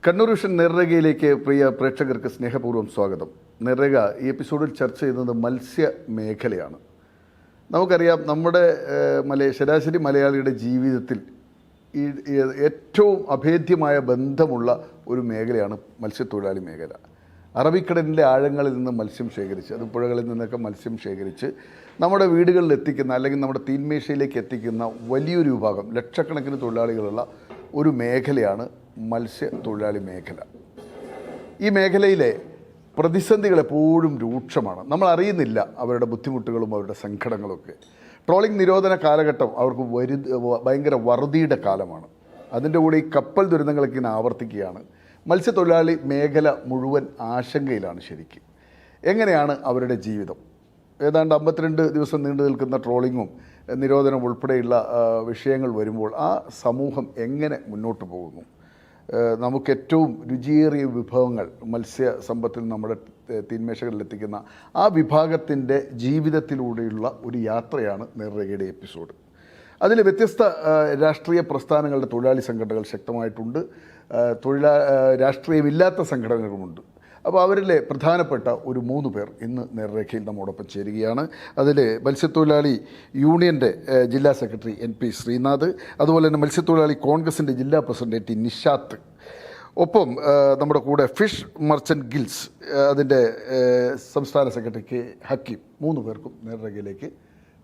Kannur vision നേർരേഖയിലേക്ക് പ്രിയ പ്രേക്ഷകർക്ക് സ്നേഹപൂർവ്വം സ്വാഗതം. നേർരേഖ ഈ എപ്പിസോഡിൽ ചർച്ച ചെയ്യുന്നത് മത്സ്യ മേഖലയാണ്. നമുക്കറിയാം, നമ്മുടെ ശരാശരി മലയാളിയുടെ ജീവിതത്തിൽ ഈ ഏറ്റവും അഭേദ്യമായ ബന്ധമുള്ള ഒരു മേഖലയാണ് മത്സ്യത്തൊഴിലാളി മേഖല. അറബിക്കടലിൻ്റെ ആഴങ്ങളിൽ നിന്ന് മത്സ്യം ശേഖരിച്ച്, അത് പുഴകളിൽ നിന്നൊക്കെ മത്സ്യം ശേഖരിച്ച് നമ്മുടെ വീടുകളിൽ എത്തിക്കുന്ന, അല്ലെങ്കിൽ നമ്മുടെ തീന്മേശയിലേക്ക് എത്തിക്കുന്ന വലിയൊരു വിഭാഗം, ലക്ഷക്കണക്കിന് തൊഴിലാളികളുള്ള ഒരു മേഖലയാണ് മത്സ്യത്തൊഴിലാളി മേഖല. ഈ മേഖലയിലെ പ്രതിസന്ധികൾ എപ്പോഴും രൂക്ഷമാണ്. നമ്മൾ അറിയുന്നില്ല അവരുടെ ബുദ്ധിമുട്ടുകളും അവരുടെ സങ്കടങ്ങളൊക്കെ. ട്രോളിംഗ് നിരോധന കാലഘട്ടം അവർക്ക് ഭയങ്കര വറുതിയുടെ കാലമാണ്. അതിൻ്റെ കൂടെ ഈ കപ്പൽ ദുരന്തങ്ങളൊക്കെ ഇങ്ങനെ ആവർത്തിക്കുകയാണ്. മത്സ്യത്തൊഴിലാളി മേഖല മുഴുവൻ ആശങ്കയിലാണ്. ശരിക്കും എങ്ങനെയാണ് അവരുടെ ജീവിതം? ഏതാണ്ട് 52 ദിവസം നീണ്ടു നിൽക്കുന്ന ട്രോളിങ്ങും നിരോധനം ഉൾപ്പെടെയുള്ള വിഷയങ്ങൾ വരുമ്പോൾ ആ സമൂഹം എങ്ങനെ മുന്നോട്ട് പോകുന്നു? നമുക്കേറ്റവും രുചിയേറിയ വിഭവങ്ങൾ മത്സ്യസമ്പത്തിൽ നമ്മുടെ തീന്മേശകളിലെത്തിക്കുന്ന ആ വിഭാഗത്തിൻ്റെ ജീവിതത്തിലൂടെയുള്ള ഒരു യാത്രയാണ് നേർരേഖയുടെ എപ്പിസോഡ്. അതിൽ വ്യത്യസ്ത രാഷ്ട്രീയ പ്രസ്ഥാനങ്ങളുടെ തൊഴിലാളി സംഘടനകൾ ശക്തമായിട്ടുണ്ട്, രാഷ്ട്രീയമില്ലാത്ത സംഘടനകളുമുണ്ട്. അപ്പോൾ അവരിലെ പ്രധാനപ്പെട്ട ഒരു 3 പേർ ഇന്ന് നേർരേഖയിൽ നമ്മോടൊപ്പം ചേരുകയാണ്. അതിൽ മത്സ്യത്തൊഴിലാളി യൂണിയൻ്റെ ജില്ലാ സെക്രട്ടറി NP ശ്രീനാഥ്, അതുപോലെ തന്നെ മത്സ്യത്തൊഴിലാളി കോൺഗ്രസിൻ്റെ ജില്ലാ പ്രസിഡന്റ് ടി നിഷാത്ത്, ഒപ്പം നമ്മുടെ കൂടെ ഫിഷ് മർച്ചൻറ്റ് ഗിൽസ് അതിൻ്റെ സംസ്ഥാന സെക്രട്ടറി K ഹക്കീം. 3 പേർക്കും നേർരേഖയിലേക്ക്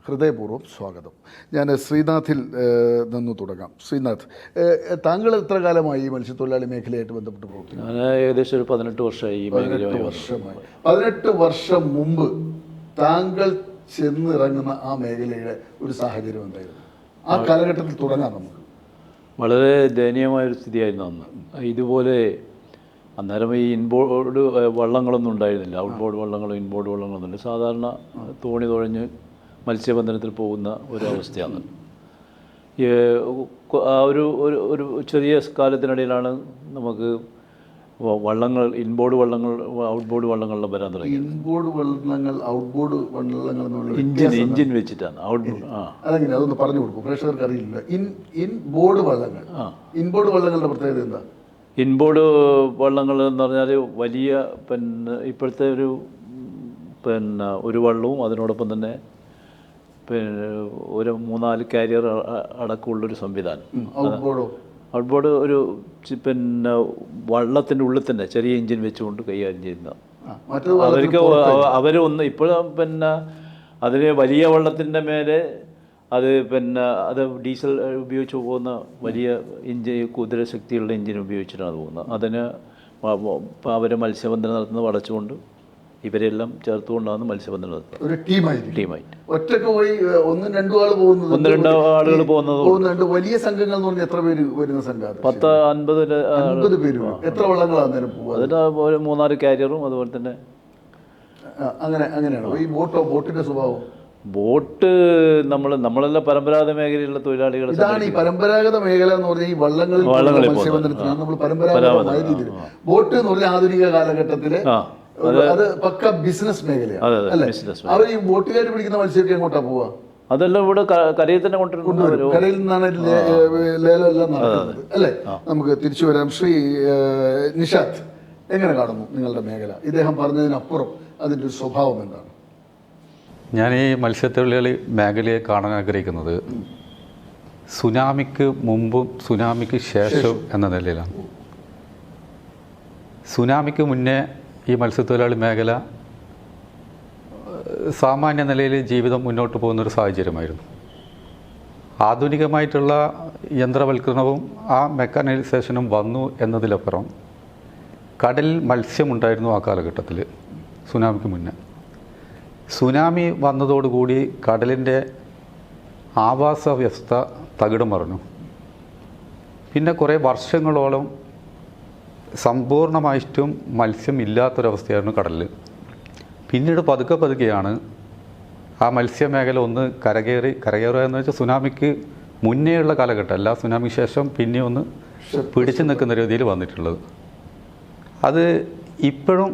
ഹൃദയപൂർവ്വം സ്വാഗതം. ഞാൻ ശ്രീനാഥിൽ നിന്ന് തുടങ്ങാം. ശ്രീനാഥ്, താങ്കൾ എത്ര കാലമായി ഈ മത്സ്യത്തൊഴിലാളി മേഖലയായിട്ട് ബന്ധപ്പെട്ട് പ്രവർത്തിക്കുന്നു? ഞാൻ ഏകദേശം ഒരു 18 വർഷമായി ഈ മേഖലയുമായി. 18 വർഷം മുമ്പ് താങ്കൾ ചെന്നിറങ്ങുന്ന ആ മേഖലയുടെ ഒരു സാഹചര്യം എന്തായിരുന്നു? ആ കാലഘട്ടത്തിൽ തുടങ്ങാം നമുക്ക്. വളരെ ദയനീയമായൊരു സ്ഥിതിയായിരുന്നു അന്ന്. ഇതുപോലെ അന്നേരം ഈ ഇൻബോർഡ് വള്ളങ്ങളൊന്നും ഉണ്ടായിരുന്നില്ല. ഔട്ട്ബോർഡ് വള്ളങ്ങളും ഇൻബോർഡ് വള്ളങ്ങളൊന്നും ഇല്ല. സാധാരണ തോണി തുഴഞ്ഞ് മത്സ്യബന്ധനത്തിൽ പോകുന്ന ഒരു അവസ്ഥയാണ്. ആ ഒരു ചെറിയ കാലത്തിനിടയിലാണ് നമുക്ക് വള്ളങ്ങൾ, ഇൻബോർഡ് വള്ളങ്ങൾ, ഔട്ട്ബോർഡ് വള്ളങ്ങളിൽ വരാൻ തുടങ്ങി. ഇൻബോർഡ് വള്ളങ്ങൾ, ഔട്ട്ബോർഡ് വള്ളങ്ങൾ എഞ്ചിൻ വെച്ചിട്ടാണ് ഔട്ട്ബോർഡ്. അതെങ്ങനെ, അതൊന്ന് പറഞ്ഞു കൊടുക്കും, പ്രേക്ഷകർക്ക് അറിയില്ല. ഇൻബോർഡ് വള്ളങ്ങൾ, ഇൻബോർഡ് വള്ളങ്ങളുടെ പ്രത്യേകത എന്താ? ഇൻബോർഡ് വള്ളങ്ങൾ എന്ന് പറഞ്ഞാൽ വലിയ ഇപ്പോഴത്തെ ഒരു വള്ളവും അതിനോടൊപ്പം തന്നെ ഒരു 3-4 കാരിയർ അടക്കമുള്ളൊരു സംവിധാനം. ഔട്ട്ബോർഡ് ഒരു വള്ളത്തിൻ്റെ ഉള്ളിൽ തന്നെ ചെറിയ എഞ്ചിൻ വെച്ചുകൊണ്ട് കൈകാര്യം ചെയ്യുന്ന അവരൊന്ന് ഇപ്പോഴും അതിന് വലിയ വള്ളത്തിൻ്റെ മേലെ അത് ഡീസൽ ഉപയോഗിച്ച് പോകുന്ന വലിയ കുതിരശക്തിയുള്ള എഞ്ചിൻ ഉപയോഗിച്ചിട്ടാണ് പോകുന്നത്. അതിന് അവർ മത്സ്യബന്ധനം നടത്തുന്നത് അടച്ചുകൊണ്ട് ഇവരെല്ലാം ചേർത്തുകൊണ്ടാണ് മത്സ്യബന്ധനം നടത്തുന്നത്. ഒരു ടീമായിട്ട് ഒറ്റക്ക് പോയി 1-2 ആളുകൾ പോകുന്നത്. വലിയ സംഘങ്ങൾ എന്ന് പറഞ്ഞാൽ എത്ര പേര് വരുന്ന സംഘം? 10-50 പേര്. എത്ര വള്ളങ്ങളാണ് അതിന് ഒരു 3-4 കാരിയറും അതുപോലെ തന്നെ. അങ്ങനെയാണ് ഈ ബോട്ടിന്റെ സ്വഭാവം. ബോട്ട് നമ്മളെല്ലാം പരമ്പരാഗത മേഖലയിലുള്ള തൊഴിലാളികൾ. ഇതാണ് ഈ പരമ്പരാഗത മേഖല എന്ന് പറഞ്ഞാൽ ഈ വള്ളങ്ങളിൽ മത്സ്യബന്ധനത്തിനാണ് നമ്മൾ പരമ്പരാഗതമായ രീതിയിൽ. ബോട്ട് എന്ന് പറഞ്ഞാൽ ആധുനിക കാലഘട്ടത്തിലെ അത് പക്ക ബിസിനസ് മേഖലയാണ് അല്ലേ? അവർ ഈ ബോട്ടുകാർ പിടിക്കുന്ന മത്സ്യമൊക്കെ എങ്ങോട്ടാ പോവാ? അതെല്ലാം ഇവിടെ കരയിൽ തന്നെ കൊണ്ടുവരുന്നു. കരയിൽ നിന്നാണ് ലേലം എല്ലാം നടക്കുന്നത് അല്ലേ? നമുക്ക് തിരിച്ചു വരാം. ശ്രീ നിഷാത്ത്, എങ്ങനെ കാണുന്നു നിങ്ങളുടെ മേഖല? ഇദ്ദേഹം പറഞ്ഞതിനപ്പുറം അതിൻ്റെ ഒരു സ്വഭാവം എന്താണ്? ഞാൻ ഈ മത്സ്യത്തൊഴിലാളി മേഖലയെ കാണാൻ ആഗ്രഹിക്കുന്നത് സുനാമിക്ക് മുമ്പും സുനാമിക്ക് ശേഷവും എന്ന നിലയിലാണ്. സുനാമിക്ക് മുന്നേ ഈ മത്സ്യത്തൊഴിലാളി മേഖല സാമാന്യ നിലയിൽ ജീവിതം മുന്നോട്ട് പോകുന്നൊരു സാഹചര്യമായിരുന്നു. ആധുനികമായിട്ടുള്ള യന്ത്രവൽക്കരണവും ആ മെക്കാനൈസേഷനും വന്നു എന്നതിലപ്പുറം കടലിൽ മത്സ്യമുണ്ടായിരുന്നു ആ കാലഘട്ടത്തിൽ, സുനാമിക്ക് മുന്നേ. സുനാമി വന്നതോടുകൂടി കടലിൻ്റെ ആവാസ വ്യവസ്ഥ തകിടം മറിഞ്ഞു. പിന്നെ കുറേ വർഷങ്ങളോളം സമ്പൂർണ്ണമായിട്ടും മത്സ്യം ഇല്ലാത്തൊരവസ്ഥയായിരുന്നു കടലിൽ. പിന്നീട് പതുക്കെയാണ് ആ മത്സ്യമേഖല ഒന്ന് കരകയറുക എന്ന് വെച്ചാൽ സുനാമിക്ക് മുന്നേയുള്ള കാലഘട്ടം അല്ല, സുനാമിക്ക് ശേഷം പിന്നെ ഒന്ന് പിടിച്ചു നിൽക്കുന്ന രീതിയിൽ വന്നിട്ടുള്ളത്. അത് ഇപ്പോഴും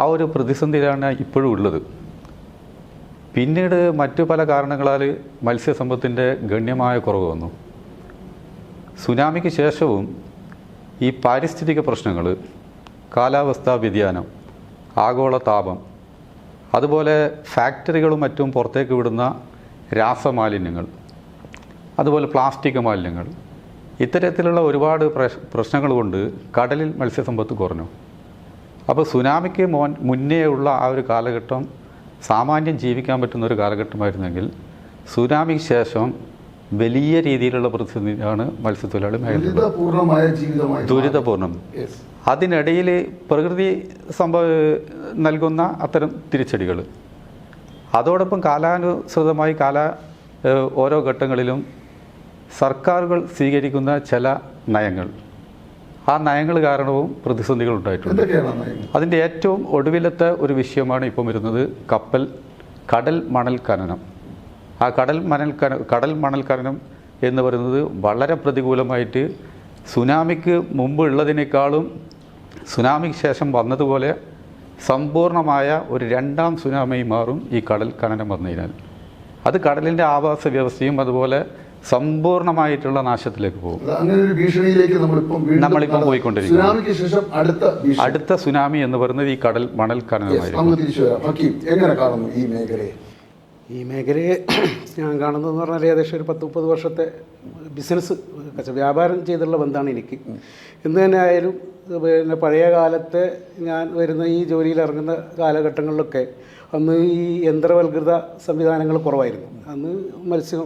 ആ ഒരു പ്രതിസന്ധിയിലാണ് ഇപ്പോഴും ഉള്ളത്. പിന്നീട് മറ്റു പല കാരണങ്ങളാൽ മത്സ്യസമ്പത്തിൻ്റെ ഗണ്യമായ കുറവ് വന്നു. സുനാമിക്ക് ശേഷവും ഈ പാരിസ്ഥിതിക പ്രശ്നങ്ങൾ, കാലാവസ്ഥാ വ്യതിയാനം, ആഗോള താപം, അതുപോലെ ഫാക്ടറികളും മറ്റും പുറത്തേക്ക് വിടുന്ന രാസമാലിന്യങ്ങൾ, അതുപോലെ പ്ലാസ്റ്റിക് മാലിന്യങ്ങൾ, ഇത്തരത്തിലുള്ള ഒരുപാട് പ്രശ്നങ്ങൾ കൊണ്ട് കടലിൽ മത്സ്യസമ്പത്ത് കുറഞ്ഞു. അപ്പോൾ സുനാമിക്ക് മുന്നേ ഉള്ള ആ ഒരു കാലഘട്ടം സാമാന്യം ജീവിക്കാൻ പറ്റുന്ന ഒരു കാലഘട്ടമായിരുന്നെങ്കിൽ സുനാമിക്ക് ശേഷം വലിയ രീതിയിലുള്ള പ്രതിസന്ധിയാണ് മത്സ്യത്തൊഴിലാളി മേഖല, ദുരിതപൂർണ്ണം. അതിനിടയിൽ പ്രകൃതി നൽകുന്ന അത്തരം തിരിച്ചടികൾ, അതോടൊപ്പം കാലാനുസൃതമായി ഓരോ ഘട്ടങ്ങളിലും സർക്കാരുകൾ സ്വീകരിക്കുന്ന ചില നയങ്ങൾ, ആ നയങ്ങൾ കാരണവും പ്രതിസന്ധികൾ ഉണ്ടായിട്ടുണ്ട്. അതിൻ്റെ ഏറ്റവും ഒടുവിലത്തെ ഒരു വിഷയമാണ് ഇപ്പം വരുന്നത് കടൽ മണൽ ഖനനം. ആ കടൽ മണൽ ഖനനം എന്ന് പറയുന്നത് വളരെ പ്രതികൂലമായിട്ട് സുനാമിക്ക് മുമ്പ് ഉള്ളതിനേക്കാളും സുനാമിക്ക് ശേഷം വന്നതുപോലെ സമ്പൂർണമായ ഒരു രണ്ടാം സുനാമി മാറും ഈ കടൽ ഖനനം വന്നു കഴിഞ്ഞാൽ. അത് കടലിൻ്റെ ആവാസ വ്യവസ്ഥയും അതുപോലെ സമ്പൂർണമായിട്ടുള്ള നാശത്തിലേക്ക് പോകും. നമ്മളിപ്പം പോയിക്കൊണ്ടിരിക്കുന്നു. അടുത്ത സുനാമി എന്ന് പറയുന്നത് ഈ കടൽ മണൽ ഖനനമായിരിക്കും. ഈ മേഖലയെ ഞാൻ കാണുന്നതെന്ന് പറഞ്ഞാൽ ഏകദേശം ഒരു 10-30 വർഷത്തെ ബിസിനസ് വ്യാപാരം ചെയ്തുള്ള ബന്ധമാണ് എനിക്ക്. എന്ത് തന്നെ ആയാലും പിന്നെ പഴയ കാലത്തെ ഞാൻ വരുന്ന ഈ ജോലിയിൽ ഇറങ്ങുന്ന കാലഘട്ടങ്ങളിലൊക്കെ അന്ന് ഈ യന്ത്രവൽകൃത സംവിധാനങ്ങൾ കുറവായിരുന്നു. അന്ന്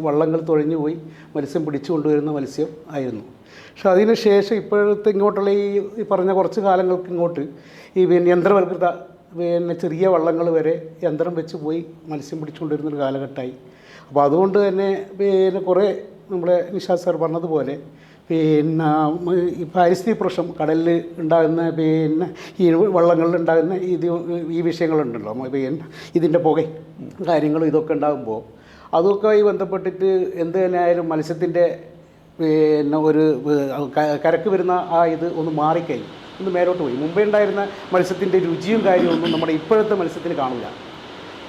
വള്ളങ്ങൾ തുഴഞ്ഞു പോയി മത്സ്യം പിടിച്ചു കൊണ്ടുവരുന്ന മത്സ്യം ആയിരുന്നു. പക്ഷെ അതിന് ശേഷം ഇപ്പോഴത്തെ ഇങ്ങോട്ടുള്ള ഈ പറഞ്ഞ കുറച്ച് കാലങ്ങൾക്ക് ഇങ്ങോട്ട് ഈ യന്ത്രവൽകൃത ചെറിയ വള്ളങ്ങൾ വരെ യന്ത്രം വെച്ച് പോയി മത്സ്യം പിടിച്ചുകൊണ്ടിരുന്നൊരു കാലഘട്ടമായി. അപ്പോൾ അതുകൊണ്ട് തന്നെ കുറേ നമ്മുടെ നിഷാദ് സാർ പറഞ്ഞതുപോലെ ഈ പാരിസ്ഥിതിക പ്രശ്നം കടലിൽ ഉണ്ടാകുന്ന ഈ വള്ളങ്ങളിൽ ഉണ്ടാകുന്ന ഈ വിഷയങ്ങളുണ്ടല്ലോ, ഇതിൻ്റെ പുക കാര്യങ്ങളും ഇതൊക്കെ ഉണ്ടാകുമ്പോൾ അതൊക്കെ ബന്ധപ്പെട്ടിട്ട് എന്ത് തന്നെ ആയാലും മത്സ്യത്തിൻ്റെ ഒരു കരക്ക് വരുന്ന ആ ഇത് ഒന്ന് മാറിക്കഴിഞ്ഞു, ഒന്ന് മേലോട്ട് പോയി. മുമ്പേ ഉണ്ടായിരുന്ന മത്സ്യത്തിൻ്റെ രുചിയും കാര്യമൊന്നും നമ്മുടെ ഇപ്പോഴത്തെ മത്സ്യത്തിന് കാണില്ല.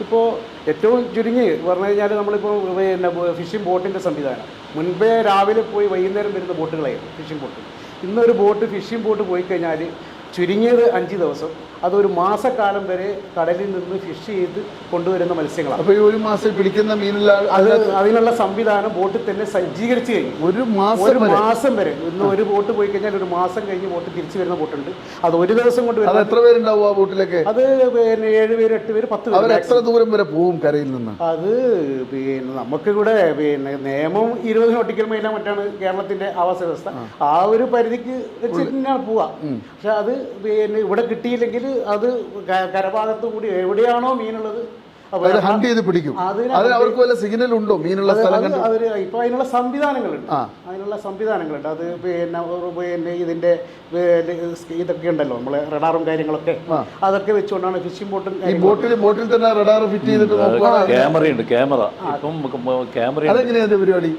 ഇപ്പോൾ ഏറ്റവും ചുരുങ്ങി പറഞ്ഞു കഴിഞ്ഞാൽ നമ്മളിപ്പോൾ ഫിഷിംഗ് ബോട്ടിൻ്റെ സംവിധാനം മുൻപേ രാവിലെ പോയി വൈകുന്നേരം വരുന്ന ബോട്ടുകളായിരുന്നു ഫിഷിംഗ് ബോട്ട്. ഇന്നൊരു ഫിഷിംഗ് ബോട്ട് പോയി കഴിഞ്ഞാൽ ചുരുങ്ങിയത് 5 ദിവസം, അതൊരു മാസക്കാലം വരെ കടലിൽ നിന്ന് ഫിഷ് ചെയ്ത് കൊണ്ടുവരുന്ന മത്സ്യങ്ങളാണ്. അപ്പോൾ ഈ ഒരു മാസം പിടിക്കുന്ന മീനിലാണ് അതിനുള്ള സംവിധാനം ബോട്ടിൽ തന്നെ സജ്ജീകരിച്ച് കഴിഞ്ഞു. ഒരു മാസം വരെ. ഇന്ന് ഒരു ബോട്ട് പോയി കഴിഞ്ഞാൽ ഒരു മാസം കഴിഞ്ഞ് ബോട്ട് തിരിച്ചു വരുന്ന ബോട്ടുണ്ട്. അത് ഒരു ദിവസം കൊണ്ട് വരുന്നത്. എത്ര പേരുണ്ടാവും ആ ബോട്ടിലേക്ക്? അത് 7 പേര് 8 പേര് 10 പേര്. എത്ര ദൂരം വരെ പോവും കരയിൽ നിന്ന്? അത് നമുക്കിവിടെ നിയമം 20 നോട്ടിക്കൽ മൈൽ മറ്റാണ് കേരളത്തിന്റെ ആവാസ വ്യവസ്ഥ. ആ ഒരു പരിധിക്ക് വെച്ചിട്ടാണ് പോവുക. പക്ഷെ അത് ഇവിടെ കിട്ടിയില്ലെങ്കിൽ അത് കരഭാഗത്തു കൂടി എവിടെയാണോ മീനുള്ളത് ഹണ്ട് ചെയ്ത് പിടിക്കും. അതിന് അവർക്ക് വല്ല സിഗ്നൽ ഉണ്ടോ മീനുള്ള സ്ഥലങ്ങൾ? അവര് ഇപ്പൊ അതിനുള്ള സംവിധാനങ്ങളുണ്ട്. അത് പിന്നെ ഇതിന്റെ ഇതൊക്കെ ഉണ്ടല്ലോ, നമ്മളെ റഡാറും കാര്യങ്ങളൊക്കെ, അതൊക്കെ വെച്ചുകൊണ്ടാണ് ഫിഷിംഗ് ബോട്ടിൽ തന്നെ റഡാർ ഫിറ്റ് ചെയ്തിട്ട് പരിപാടി.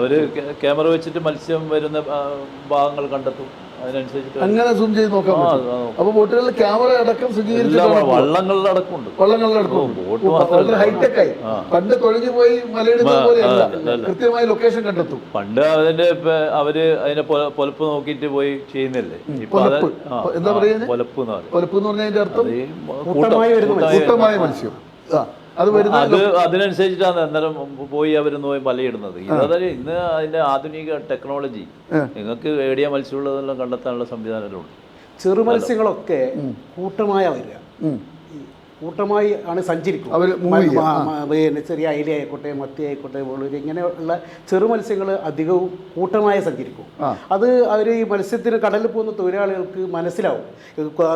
അവര് ക്യാമറ വെച്ചിട്ട് മത്സ്യം വരുന്ന ഭാഗങ്ങൾ കണ്ടെത്തും. അങ്ങനെ സൂം ചെയ്ത് നോക്കാം. അപ്പൊ ബോട്ടുകളിൽ ക്യാമറ അടക്കം വള്ളങ്ങളിലടക്കമുണ്ട്. വളരെ ഹൈടെക് ആയി. പണ്ട് തൊഴിഞ്ഞു പോയി മലയിടുന്നത് പോലെയല്ല, കൃത്യമായ ലൊക്കേഷൻ കണ്ടെത്തും. പണ്ട് അവര് അതിനെ പൊലപ്പ് നോക്കിയിട്ട് പോയി ചെയ്യുന്നില്ലേ. എന്താ പറയുന്നത്? പൊലപ്പ് എന്ന് പറഞ്ഞാൽ അതിന്റെ അർത്ഥം കൂട്ടമായ മത്സ്യം. അതിനനുസരിച്ചിട്ടാണ് അന്നേരം പോയി അവരൊന്ന് പോയി വലയിടുന്നത്. ഇതേ ഇന്ന് അതിന്റെ ആധുനിക ടെക്നോളജി, നിങ്ങൾക്ക് ഏടിയ മത്സ്യമുള്ളതെല്ലാം കണ്ടെത്താനുള്ള സംവിധാനങ്ങളുണ്ട്. ചെറു മത്സ്യങ്ങളൊക്കെ കൂട്ടമായ വരിക, കൂട്ടമായി ആണ് സഞ്ചരിക്കും. ചെറിയ അയില ആയിക്കോട്ടെ, മത്തി ആയിക്കോട്ടെ, ഇങ്ങനെയുള്ള ചെറു മത്സ്യങ്ങൾ അധികവും കൂട്ടമായി സഞ്ചരിക്കും. അത് അവർ ഈ മത്സ്യത്തിന് കടലിൽ പോകുന്ന തൊഴിലാളികൾക്ക് മനസ്സിലാവും.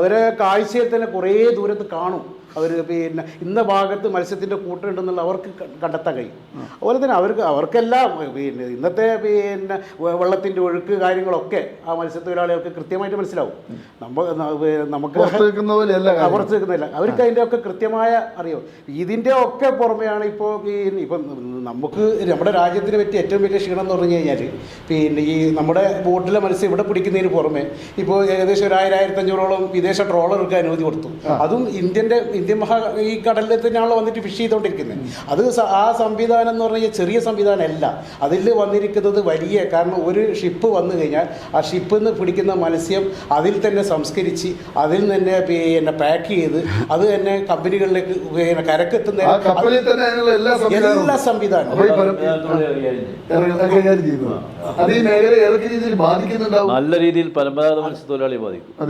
അവരെ കാഴ്ചയിൽ തന്നെ കുറേ ദൂരത്ത് കാണും. അവർ ഇന്ന ഭാഗത്ത് മത്സ്യത്തിൻ്റെ കൂട്ടുണ്ടെന്നുള്ള അവർക്ക് കണ്ടെത്താൻ കഴിയും. അതുപോലെ തന്നെ അവർക്കെല്ലാം ഇന്നത്തെ വെള്ളത്തിൻ്റെ ഒഴുക്ക് കാര്യങ്ങളൊക്കെ ആ മത്സ്യത്തൊഴിലാളികൾക്ക് കൃത്യമായിട്ട് മനസ്സിലാവും. നമുക്ക് പുറത്ത് നിൽക്കുന്നില്ല, അവർക്ക് അതിൻ്റെ ഒക്കെ കൃത്യമായ അറിയാം. ഇതിൻ്റെ ഒക്കെ പുറമെയാണ് ഇപ്പം നമുക്ക് നമ്മുടെ രാജ്യത്തിന് പറ്റിയ ഏറ്റവും വലിയ ക്ഷീണം എന്ന് പറഞ്ഞു കഴിഞ്ഞാൽ ഈ നമ്മുടെ ബോട്ടിലെ മത്സ്യം ഇവിടെ പിടിക്കുന്നതിന് പുറമെ ഇപ്പോൾ ഏകദേശം 1500 വിദേശ ട്രോളർക്ക് അനുമതി കൊടുത്തു. അതും ഈ കടലിൽ തന്നെയാണല്ലോ വന്നിട്ട് ഫിഷ് ചെയ്തുകൊണ്ടിരിക്കുന്നത്. അത് ആ സംവിധാനം എന്ന് പറഞ്ഞാൽ ചെറിയ സംവിധാനമല്ല. അതിൽ വന്നിരിക്കുന്നത് വലിയ, കാരണം ഒരു ഷിപ്പ് വന്നു കഴിഞ്ഞാൽ ആ ഷിപ്പിൽ നിന്ന് പിടിക്കുന്ന മത്സ്യം അതിൽ തന്നെ സംസ്കരിച്ച് അതിൽ തന്നെ പിന്നെ പാക്ക് ചെയ്ത് അത് തന്നെ കമ്പനികളിലേക്ക് പിന്നെ കരക്കെത്തുന്ന എല്ലാ സംവിധാനവും നല്ല രീതിയിൽ പരമ്പരാഗത മത്സ്യത്തൊഴിലാളി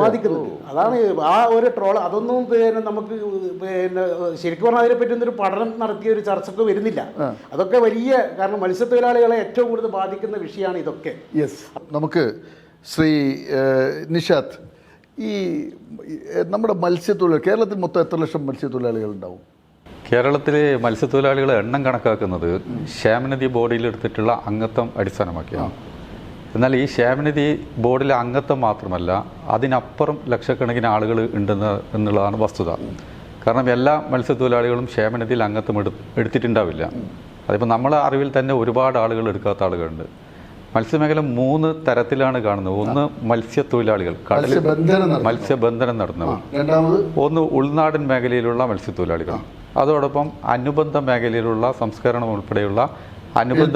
ബാധിക്കുന്നുണ്ട്. അതാണ് ആ ഒരു ട്രോൾ. അതൊന്നും പിന്നെ നമുക്ക് പിന്നെ ശരിക്കും പറഞ്ഞാൽ അതിനെപ്പറ്റി ഒന്നൊരു പഠനം നടത്തിയ ഒരു ചർച്ചക്ക് വരുന്നില്ല. അതൊക്കെ വലിയ, കാരണം മത്സ്യത്തൊഴിലാളികളെ ഏറ്റവും കൂടുതൽ ബാധിക്കുന്ന വിഷയമാണ് ഇതൊക്കെ. യെസ്. നമുക്ക് ശ്രീ നിഷാദ്, ഈ നമ്മുടെ മത്സ്യത്തൊഴിലാളി കേരളത്തിൽ മൊത്തം എത്ര ലക്ഷം മത്സ്യത്തൊഴിലാളികൾ ഉണ്ടാവും? കേരളത്തിലെ മത്സ്യത്തൊഴിലാളികളെ എണ്ണം കണക്കാക്കുന്നത് ക്ഷേമനിധി ബോർഡിൽ എടുത്തിട്ടുള്ള അംഗത്വം അടിസ്ഥാനമാക്കിയാണ്. എന്നാൽ ഈ ക്ഷേമനിധി ബോർഡിലെ അംഗത്വം മാത്രമല്ല, അതിനപ്പുറം ലക്ഷക്കണക്കിന് ആളുകൾ എന്നുള്ളതാണ് വസ്തുത. കാരണം എല്ലാ മത്സ്യത്തൊഴിലാളികളും ക്ഷേമനിധിയിൽ അംഗത്വം എടുത്തിട്ടുണ്ടാവില്ല. അതിപ്പോൾ നമ്മളെ അറിവിൽ തന്നെ ഒരുപാട് ആളുകൾ എടുക്കാത്ത ആളുകളുണ്ട്. മത്സ്യമേഖല 3 തരത്തിലാണ് കാണുന്നത്. ഒന്ന് മത്സ്യത്തൊഴിലാളികൾ, കടലിൽ മത്സ്യബന്ധനം നടത്തുന്നവർ. ഒന്ന് ഉൾനാടൻ മേഖലയിലുള്ള മത്സ്യത്തൊഴിലാളികൾ. അതോടൊപ്പം അനുബന്ധ മേഖലയിലുള്ള സംസ്കരണം ഉൾപ്പെടെയുള്ള അനുബന്ധ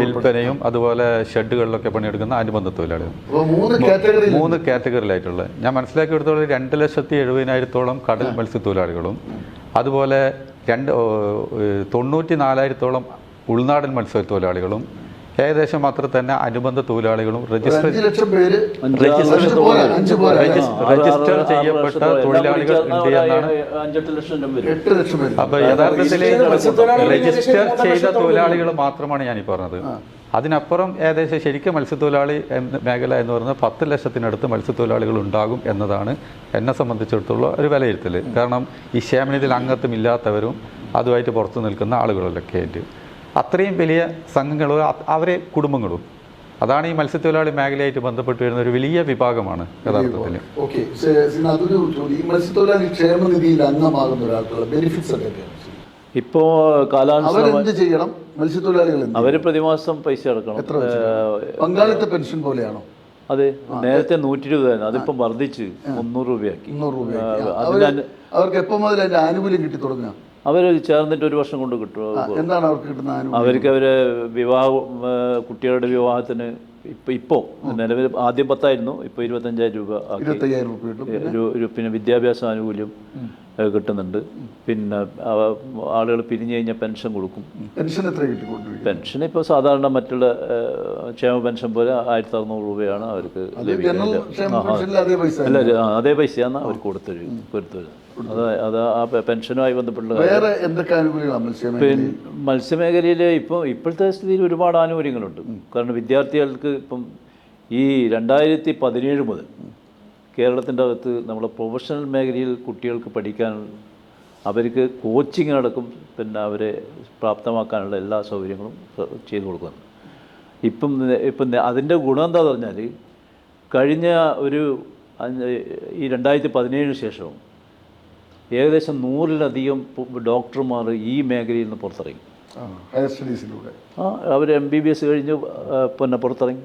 വിൽപ്പനയും അതുപോലെ ഷെഡുകളിലൊക്കെ പണിയെടുക്കുന്ന അനുബന്ധ തൊഴിലാളികൾ. 3 കാറ്റഗറിയിലായിട്ടുള്ളത്. ഞാൻ മനസ്സിലാക്കിയെടുത്തോളം 2,70,000-ഓളം കടൽ മത്സ്യത്തൊഴിലാളികളും അതുപോലെ 94,000-ഓളം ഉൾനാടൻ മത്സ്യത്തൊഴിലാളികളും ഏകദേശം അത്ര തന്നെ അനുബന്ധ തൊഴിലാളികളും രജിസ്റ്റർ ചെയ്യപ്പെട്ട തൊഴിലാളികൾ ഉണ്ട് എന്നാണ്. അപ്പൊ യഥാർത്ഥത്തിൽ രജിസ്റ്റർ ചെയ്ത തൊഴിലാളികൾ മാത്രമാണ് ഞാൻ ഈ പറഞ്ഞത്. അതിനപ്പുറം ഏകദേശം ശരിക്കും മത്സ്യത്തൊഴിലാളി മേഖല എന്ന് പറയുന്നത് 10 ലക്ഷത്തിനടുത്ത് മത്സ്യത്തൊഴിലാളികൾ ഉണ്ടാകും എന്നതാണ് എന്നെ സംബന്ധിച്ചിടത്തോളം ഒരു വിലയിരുത്തൽ. കാരണം ഈ ക്ഷേമനിധിയിൽ അംഗത്വം ഇല്ലാത്തവരും അതുമായിട്ട് പുറത്തു നിൽക്കുന്ന ആളുകളൊക്കെ ആയിട്ട് അത്രയും വലിയ സംഘങ്ങളും അവരെ കുടുംബങ്ങളും, അതാണ് ഈ മത്സ്യത്തൊഴിലാളി മേഖലയായിട്ട് ബന്ധപ്പെട്ട് വരുന്ന ഒരു വലിയ വിഭാഗമാണ് യഥാർത്ഥത്തിൽ. ഇപ്പോൾ ചെയ്യണം മത്സ്യത്തൊഴിലാളികൾ അവർ പ്രതിമാസം പൈസ അടക്കണം. പങ്കാളിത്ത പെൻഷൻ പോലെയാണോ? അതെ, നേരത്തെ 120 അതിപ്പം വർദ്ധിച്ച് 300 രൂപയാക്കി. അവർക്ക് എപ്പോൾ മുതൽ അതിന്റെ ആനുകൂല്യം കിട്ടി തുടങ്ങുക? അവർ ചേർന്നിട്ട് 1 വർഷം കൊണ്ട് കിട്ടും. എന്താണ് അവർക്ക് കിട്ടുന്ന ആനുകൂല്യം? അവർക്ക് കുട്ടികളുടെ വിവാഹത്തിന് ഇപ്പോൾ നിലവിൽ ആദ്യം 10,000, ഇപ്പോൾ 25,000 രൂപ. 25,000 പിന്നെ വിദ്യാഭ്യാസ ആനുകൂല്യം കിട്ടുന്നുണ്ട്. പിന്നെ ആളുകൾ പിരിഞ്ഞു കഴിഞ്ഞാൽ പെൻഷൻ കൊടുക്കും. പെൻഷൻ എത്ര കിട്ടിക്കൊണ്ടിരിക്കും? പെൻഷൻ ഇപ്പോൾ സാധാരണ മറ്റുള്ള ക്ഷേമ പെൻഷൻ പോലെ 1,600 രൂപയാണ് അവർക്ക് ലഭിക്കുന്നത്. അല്ല, അതേ പൈസയാണ് അവർക്ക് കൊടുത്തത്. അത് ആ പെൻഷനുമായി ബന്ധപ്പെട്ട മത്സ്യമേഖലയിൽ ഇപ്പോഴത്തെ സ്ഥിതിയിൽ ഒരുപാട് ആനുകൂല്യങ്ങളുണ്ട്. കാരണം വിദ്യാർത്ഥികൾക്ക് ഇപ്പം ഈ 2017 മുതൽ കേരളത്തിൻ്റെ അകത്ത് നമ്മളെ പ്രൊഫഷണൽ മേഖലയിൽ കുട്ടികൾക്ക് പഠിക്കാൻ അവർക്ക് കോച്ചിങ് അടക്കം പിന്നെ അവരെ പ്രാപ്തമാക്കാനുള്ള എല്ലാ സൗകര്യങ്ങളും ചെയ്തു കൊടുക്കുന്നുണ്ട്. ഇപ്പം അതിൻ്റെ ഗുണം എന്താണെന്ന് പറഞ്ഞാൽ കഴിഞ്ഞ ഈ 2017 ശേഷം ഏകദേശം 100-ലധികം ഡോക്ടർമാർ ഈ മേഖലയിൽ നിന്ന് പുറത്തിറങ്ങി. അവർ MBBS കഴിഞ്ഞ് പിന്നെ പുറത്തിറങ്ങി,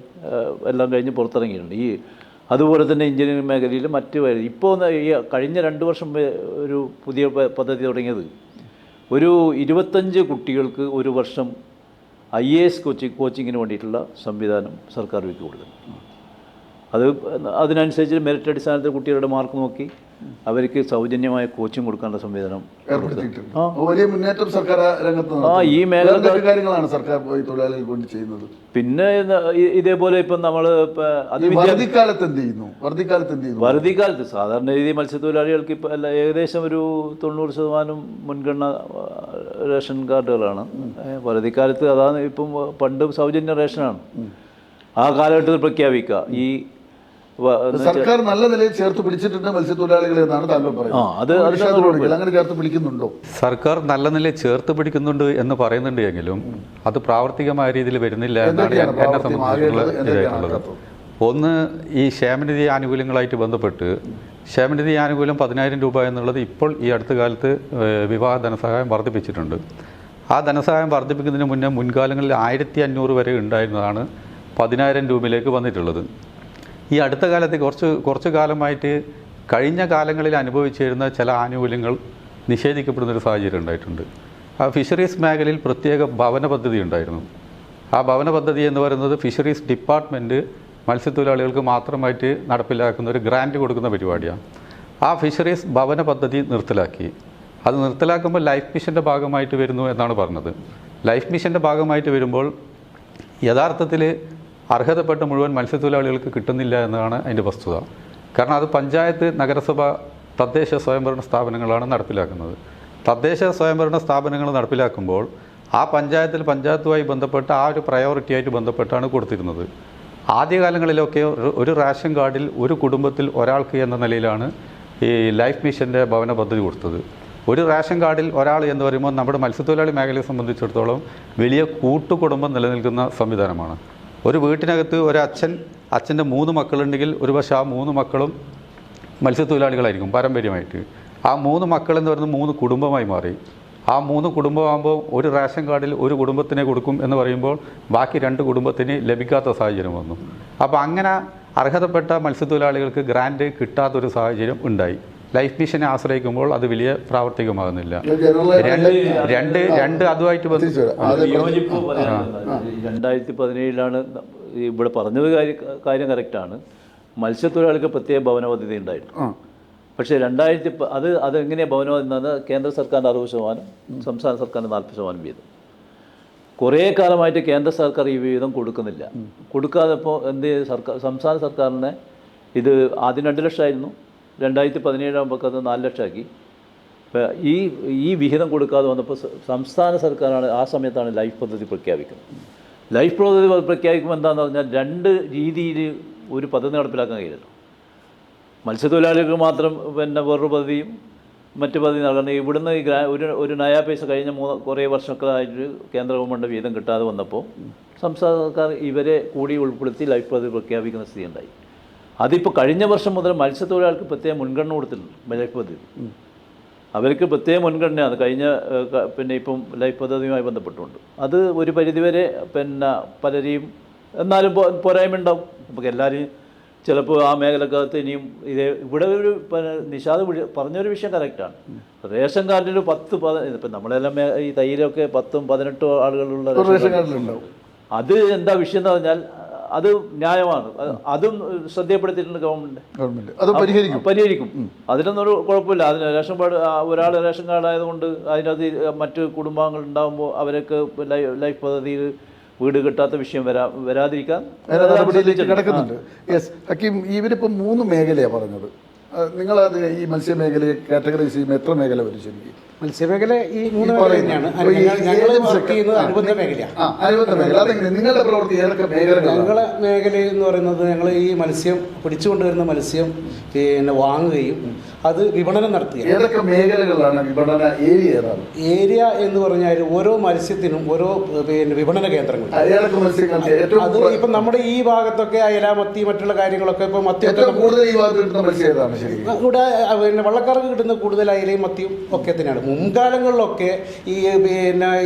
എല്ലാം കഴിഞ്ഞ് പുറത്തിറങ്ങിയിട്ടുണ്ട്. അതുപോലെ തന്നെ എഞ്ചിനീയറിംഗ് മേഖലയിൽ ഇപ്പോൾ ഈ കഴിഞ്ഞ 2 വർഷം ഒരു പുതിയ പദ്ധതി തുടങ്ങിയത്, ഒരു 25 കുട്ടികൾക്ക് 1 വർഷം IAS കോച്ചിങ്ങിന് വേണ്ടിയിട്ടുള്ള സംവിധാനം സർക്കാർ ഒരുക്കി കൊടുക്കുന്നു. അതിനനുസരിച്ച് മെറിറ്റ് അടിസ്ഥാനത്തിൽ കുട്ടികളുടെ മാർക്ക് നോക്കി അവർക്ക് സൗജന്യമായ കോച്ചിങ് കൊടുക്കാനുള്ള സംവിധാനം വലിയ മുന്നേറ്റം സർക്കാർ ഈ മേഖല കാര്യങ്ങളാണ് സർക്കാർ തൊഴിലാളികൾക്ക് വേണ്ടി ചെയ്യുന്നത്. പിന്നെ ഇതേപോലെ ഇപ്പം നമ്മൾ വറുതിക്കാലത്ത് സാധാരണ രീതി മത്സ്യത്തൊഴിലാളികൾക്ക് ഇപ്പം ഏകദേശം ഒരു 90% മുൻഗണന റേഷൻ കാർഡുകളാണ്. വറുതിക്കാലത്ത് അതാണ്. ഇപ്പം പണ്ട് സൗജന്യ റേഷനാണ് ആ കാലഘട്ടത്തിൽ പ്രഖ്യാപിക്കുക. സർക്കാർ നല്ല നിലയിൽ ചേർത്ത് പിടിച്ചിട്ടുണ്ട് മത്സ്യത്തൊഴിലാളികളെ എന്നാണ് താങ്കൾ പറയുന്നത്. അങ്ങനെ ചേർത്ത് പിടിക്കുന്നുണ്ടോ? സർക്കാർ നല്ല നിലയിൽ ചേർത്ത് പിടിക്കുന്നുണ്ട് എന്ന് പറയുന്നുണ്ട് എങ്കിലും അത് പ്രാവർത്തികമായ രീതിയിൽ വരുന്നില്ല എന്നാണ് എന്നെ സംബന്ധിച്ചിട്ടുള്ളത്. ഒന്ന്, ഈ ക്ഷേമനിധി ആനുകൂല്യങ്ങളായിട്ട് ബന്ധപ്പെട്ട് ക്ഷേമനിധി ആനുകൂല്യം 10,000 രൂപ എന്നുള്ളത് ഇപ്പോൾ ഈ അടുത്ത കാലത്ത് വിവാഹ ധനസഹായം വർദ്ധിപ്പിച്ചിട്ടുണ്ട്. ആ ധനസഹായം വർദ്ധിപ്പിക്കുന്നതിന് മുന്നേ മുൻകാലങ്ങളിൽ 1,500 വരെ ഉണ്ടായിരുന്നതാണ് 10,000 രൂപയിലേക്ക് വന്നിട്ടുള്ളത്. ഈ അടുത്ത കാലത്ത് കുറച്ച് കാലമായിട്ട് കഴിഞ്ഞ കാലങ്ങളിൽ അനുഭവിച്ചിരുന്ന ചില ആനുകൂല്യങ്ങൾ നിഷേധിക്കപ്പെടുന്നൊരു സാഹചര്യം ഉണ്ടായിട്ടുണ്ട്. ആ ഫിഷറീസ് മേഖലയിൽ പ്രത്യേക ഭവന പദ്ധതി ഉണ്ടായിരുന്നു. ആ ഭവന പദ്ധതി എന്ന് പറയുന്നത് ഫിഷറീസ് ഡിപ്പാർട്ട്മെൻറ്റ് മത്സ്യത്തൊഴിലാളികൾക്ക് മാത്രമായിട്ട് നടപ്പിലാക്കുന്ന ഒരു ഗ്രാൻറ്റ് കൊടുക്കുന്ന പരിപാടിയാണ്. ആ ഫിഷറീസ് ഭവന പദ്ധതി നിർത്തലാക്കി. അത് നിർത്തലാക്കുമ്പോൾ ലൈഫ് മിഷൻ്റെ ഭാഗമായിട്ട് വരുന്നു എന്നാണ് പറഞ്ഞത്. ലൈഫ് മിഷൻ്റെ ഭാഗമായിട്ട് വരുമ്പോൾ യഥാർത്ഥത്തിൽ അർഹതപ്പെട്ട മുഴുവൻ മത്സ്യത്തൊഴിലാളികൾക്ക് കിട്ടുന്നില്ല എന്നതാണ് അതിൻ്റെ വസ്തുത. കാരണം അത് പഞ്ചായത്ത്, നഗരസഭ, തദ്ദേശ സ്വയംഭരണ സ്ഥാപനങ്ങളാണ് നടപ്പിലാക്കുന്നത്. തദ്ദേശ സ്വയംഭരണ സ്ഥാപനങ്ങൾ നടപ്പിലാക്കുമ്പോൾ ആ പഞ്ചായത്തുമായി ബന്ധപ്പെട്ട ആ ഒരു പ്രയോറിറ്റി ആയിട്ട് ബന്ധപ്പെട്ടാണ് കൊടുത്തിരുന്നത്. ആദ്യകാലങ്ങളിലൊക്കെ ഒരു റേഷൻ കാർഡിൽ ഒരു കുടുംബത്തിൽ ഒരാൾക്ക് എന്ന നിലയിലാണ് ഈ ലൈഫ് മിഷൻ്റെ ഭവന പദ്ധതി കൊടുത്തത്. ഒരു റേഷൻ കാർഡിൽ ഒരാൾ എന്ന് പറയുമ്പോൾ നമ്മുടെ മത്സ്യത്തൊഴിലാളി മേഖലയെ സംബന്ധിച്ചിടത്തോളം വലിയ കൂട്ടുകുടുംബം നിലനിൽക്കുന്ന സംവിധാനമാണ്. ഒരു വീട്ടിനകത്ത് അച്ഛൻ്റെ 3 മക്കളുണ്ടെങ്കിൽ ഒരുപക്ഷെ ആ 3 മക്കളും മത്സ്യത്തൊഴിലാളികളായിരിക്കും പാരമ്പര്യമായിട്ട്. ആ 3 മക്കളെന്ന് പറയുന്നത് 3 കുടുംബമായി മാറി. ആ 3 കുടുംബമാകുമ്പോൾ ഒരു റേഷൻ കാർഡിൽ ഒരു കുടുംബത്തിനെ കൊടുക്കും എന്ന് പറയുമ്പോൾ ബാക്കി 2 കുടുംബത്തിന് ലഭിക്കാത്ത സാഹചര്യം വന്നു. അപ്പോൾ അങ്ങനെ അർഹതപ്പെട്ട മത്സ്യത്തൊഴിലാളികൾക്ക് ഗ്രാൻറ്റ് കിട്ടാത്തൊരു സാഹചര്യം ഉണ്ടായി. ലൈഫ് മിഷനെ ആശ്രയിക്കുമ്പോൾ അത് വലിയ പ്രാവർത്തികമാകുന്നില്ല. രണ്ട് അതുമായിട്ട് വിയോജിപ്പ് പറയാനുള്ളത് 2017 ഇവിടെ പറഞ്ഞത് കാര്യം കറക്റ്റാണ്. മത്സ്യത്തൊഴിലാളികൾക്ക് പ്രത്യേക ഭവന പദ്ധതി ഉണ്ടായിരുന്നു. പക്ഷേ അതെങ്ങനെയാണ് ഭവന പദ്ധതി? കേന്ദ്ര സർക്കാരിൻ്റെ 60%, സംസ്ഥാന സർക്കാരിൻ്റെ 40% വീതം. കുറേ കാലമായിട്ട് കേന്ദ്ര സർക്കാർ ഈ വിഹിതം കൊടുക്കുന്നില്ല. കൊടുക്കാതെ ഇപ്പോൾ സംസ്ഥാന സർക്കാരിനെ ഇത് ആദ്യം 2 ലക്ഷമായിരുന്നു, 2017 ആകുമ്പോൾ അത് 4 ലക്ഷമാക്കി. ഈ വിഹിതം കൊടുക്കാതെ വന്നപ്പോൾ സംസ്ഥാന സർക്കാരാണ് ആ സമയത്താണ് ലൈഫ് പദ്ധതി പ്രഖ്യാപിക്കുന്നത്. ലൈഫ് പദ്ധതി പ്രഖ്യാപിക്കുമ്പോൾ എന്താണെന്ന് പറഞ്ഞാൽ 2 രീതിയിൽ ഒരു പദ്ധതി നടപ്പിലാക്കാൻ കഴിയില്ലല്ലോ. മത്സ്യത്തൊഴിലാളികൾക്ക് മാത്രം വേറൊരു പദ്ധതിയും മറ്റു പദ്ധതി നൽകണം. ഇവിടുന്ന് ഒരു നയാ പൈസ കഴിഞ്ഞ കുറേ വർഷങ്ങളായിട്ട് കേന്ദ്ര ഗവൺമെൻറ് വീതം കിട്ടാതെ വന്നപ്പോൾ സംസ്ഥാന സർക്കാർ ഇവരെ കൂടി ഉൾപ്പെടുത്തി ലൈഫ് പദ്ധതി പ്രഖ്യാപിക്കുന്ന സ്ഥിതി ഉണ്ടായി. അതിപ്പോൾ കഴിഞ്ഞ വർഷം മുതൽ മത്സ്യത്തൊഴിലാളികൾക്ക് പ്രത്യേക മുൻഗണന കൊടുത്തിട്ടുണ്ട് ലൈഫ് പദ്ധതി. അവർക്ക് പ്രത്യേക മുൻഗണനയാണ് ഇപ്പം ലൈഫ് പദ്ധതിയുമായി ബന്ധപ്പെട്ടുകൊണ്ട്. അത് ഒരു പരിധിവരെ പലരെയും എന്നാലും പോരായ്മ ഉണ്ടാവും. നമുക്ക് എല്ലാവരും ചിലപ്പോൾ ആ മേഖലക്കകത്ത് ഇനിയും ഇവിടെ ഒരു നിഷാദ് പറഞ്ഞൊരു വിഷയം കറക്റ്റാണ്. റേഷൻ കാർഡിൽ 10 ഇപ്പം നമ്മളെല്ലാം ഈ തൈരൊക്കെ 10, 18 ആളുകളുള്ള റേഷൻ കാർഡിലുണ്ടാവും. അത് എന്താ വിഷയം എന്ന് പറഞ്ഞാൽ അത് ന്യായമാണ്. അതും ശ്രദ്ധയപ്പെടുത്തിയിട്ടുണ്ട് ഗവൺമെൻറ്. അത് പരിഹരിക്കും. അതിനൊന്നും ഒരു കുഴപ്പമില്ല. അതിന് റേഷൻ കാർഡ് ഒരാൾ റേഷൻ കാർഡ് ആയതുകൊണ്ട് അതിനകത്ത് മറ്റ് കുടുംബാംഗങ്ങൾ ഉണ്ടാകുമ്പോൾ അവർക്ക് ലൈഫ് പദ്ധതിയിൽ വീട് കിട്ടാത്ത വിഷയം വരാതിരിക്കാൻ കിടക്കുന്നുണ്ട്. യെസ് ഹക്കീം, ഇവരിപ്പോൾ 3 മേഖലയാണ് പറഞ്ഞത്. നിങ്ങളത് ഈ മത്സ്യമേഖലയെ കാറ്റഗറൈസ് ചെയ്യുമ്പോൾ എത്ര മേഖല വരും ശരിക്കും? മത്സ്യമേഖല ഈ 3 മേഖല തന്നെയാണ്. ഞങ്ങൾ വർക്ക് ചെയ്യുന്നത് അനുബന്ധ മേഖലയാണ്. നിങ്ങളുടെ പ്രവൃത്തി ഏതൊക്കെ മേഖല? ഞങ്ങളെ മേഖല എന്ന് പറയുന്നത് ഞങ്ങൾ ഈ മത്സ്യം പിടിച്ചുകൊണ്ടുവരുന്ന മത്സ്യം വാങ്ങുകയും അത് വിപണനം നടത്തുക. ഏതൊക്കെ മേഖലകളാണ് വിപണന ഏരിയ? ഏരിയ എന്ന് പറഞ്ഞാൽ ഓരോ മത്സ്യത്തിനും ഓരോ വിപണന കേന്ദ്രങ്ങൾ. അത് ഇപ്പം നമ്മുടെ ഈ ഭാഗത്തൊക്കെ അയല, മത്തി, മറ്റുള്ള കാര്യങ്ങളൊക്കെ ഇപ്പം മത്തിയൊക്കെ ഇവിടെ വള്ളക്കാർക്ക് കിട്ടുന്ന കൂടുതൽ അയലയും മത്തിയും ഒക്കെ തന്നെയാണ്. മുൻകാലങ്ങളിലൊക്കെ ഈ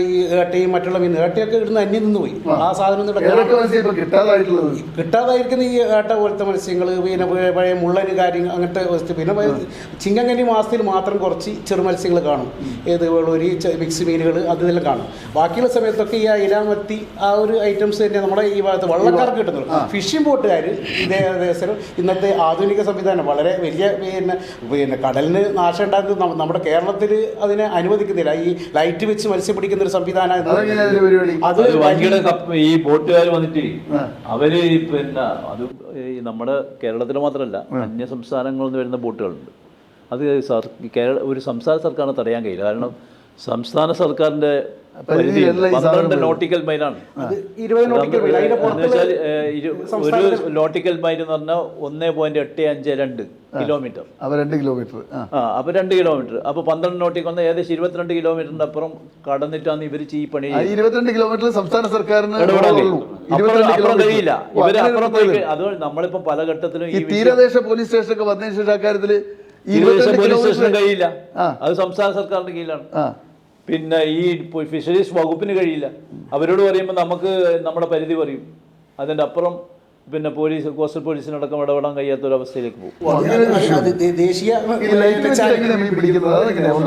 ഈ ഏട്ടയും മറ്റുള്ള മീൻ, ഏട്ടയൊക്കെ ഇടുന്ന അന്യം നിന്ന് പോയി. ആ സാധനം കിട്ടാതായിരിക്കുന്ന ഈ ഏട്ട പോലത്തെ മത്സ്യങ്ങൾ, പഴയ മുള്ളന് കാര്യങ്ങൾ, അങ്ങനത്തെ വസ്തു. ചിങ്ങങ്കനി മാസത്തിൽ മാത്രം കുറച്ച് ചെറു മത്സ്യങ്ങൾ കാണും. വേളൂരി, മിക്സ് മീനുകൾ, അതെല്ലാം കാണും. ബാക്കിയുള്ള സമയത്തൊക്കെ ഈ അയില, മത്തി, ആ ഒരു ഐറ്റംസ് തന്നെ നമ്മുടെ ഈ ഭാഗത്ത് വള്ളക്കാർക്ക് കിട്ടുന്നുള്ളൂ. ഫിഷിംഗ് ബോട്ടുകാർ ഇതേദേശം ഇന്നത്തെ ആധുനിക സംവിധാനം വളരെ വലിയ കടലിന് നാശം ഉണ്ടാകുന്നത് നമ്മുടെ കേരളത്തിൽ അതിനെ അനുവദിക്കുന്നില്ല. ഈ ലൈറ്റ് വെച്ച് മത്സ്യം പിടിക്കുന്ന ഒരു സംവിധാനം അത് ഈ ബോട്ടുകാർ വന്നിട്ട് അവര് അത് ഈ നമ്മുടെ കേരളത്തിൽ മാത്രമല്ല അന്യ സംസ്ഥാനങ്ങളിൽ നിന്ന് വരുന്ന ബോട്ടുകളുണ്ട്. അത് ഒരു സംസ്ഥാന സർക്കാരിനെ തടയാൻ കഴിയില്ല. കാരണം സംസ്ഥാന സർക്കാരിൻ്റെ പരിധി 12 നോട്ടിക്കൽ മൈലാണ്. ഒരു നോട്ടിക്കൽ മൈൽ എന്ന് പറഞ്ഞാൽ 1.852 കിലോമീറ്റർ. അപ്പോൾ 2 കിലോമീറ്റർ. അപ്പോൾ 12 നോട്ടിക്കൽ വന്നാൽ ഏകദേശം 22 കിലോമീറ്ററിന്റെ അപ്പുറം കടന്നിട്ടാണ് ഇവർ ഈ പണി. 22 കിലോമീറ്റർ സംസ്ഥാന സർക്കാരിന് കഴിയില്ല. ഇവര് അപ്പുറം അത് നമ്മളിപ്പോ പല ഘട്ടത്തിലും ഈ തീരദേശ പോലീസ് സ്റ്റേഷനൊക്കെ വന്നതിന് ശേഷം അക്കാര്യത്തിൽ പോലീസ് സ്റ്റേഷന് കഴിയില്ല. അത് സംസ്ഥാന സർക്കാരിന്റെ കീഴിലാണ്. പിന്നെ ഈ ഫിഷറീസ് വകുപ്പിന് കഴിയില്ല. അവരോട് പറയുമ്പോൾ നമുക്ക് നമ്മുടെ പരിധി പറയും. അതിൻ്റെ അപ്പുറം പിന്നെ കോസ്റ്റൽ പോലീസിനടക്കം ഇടപെടാൻ കഴിയാത്തൊരവസ്ഥയിലേക്ക് പോകും. ദേശീയ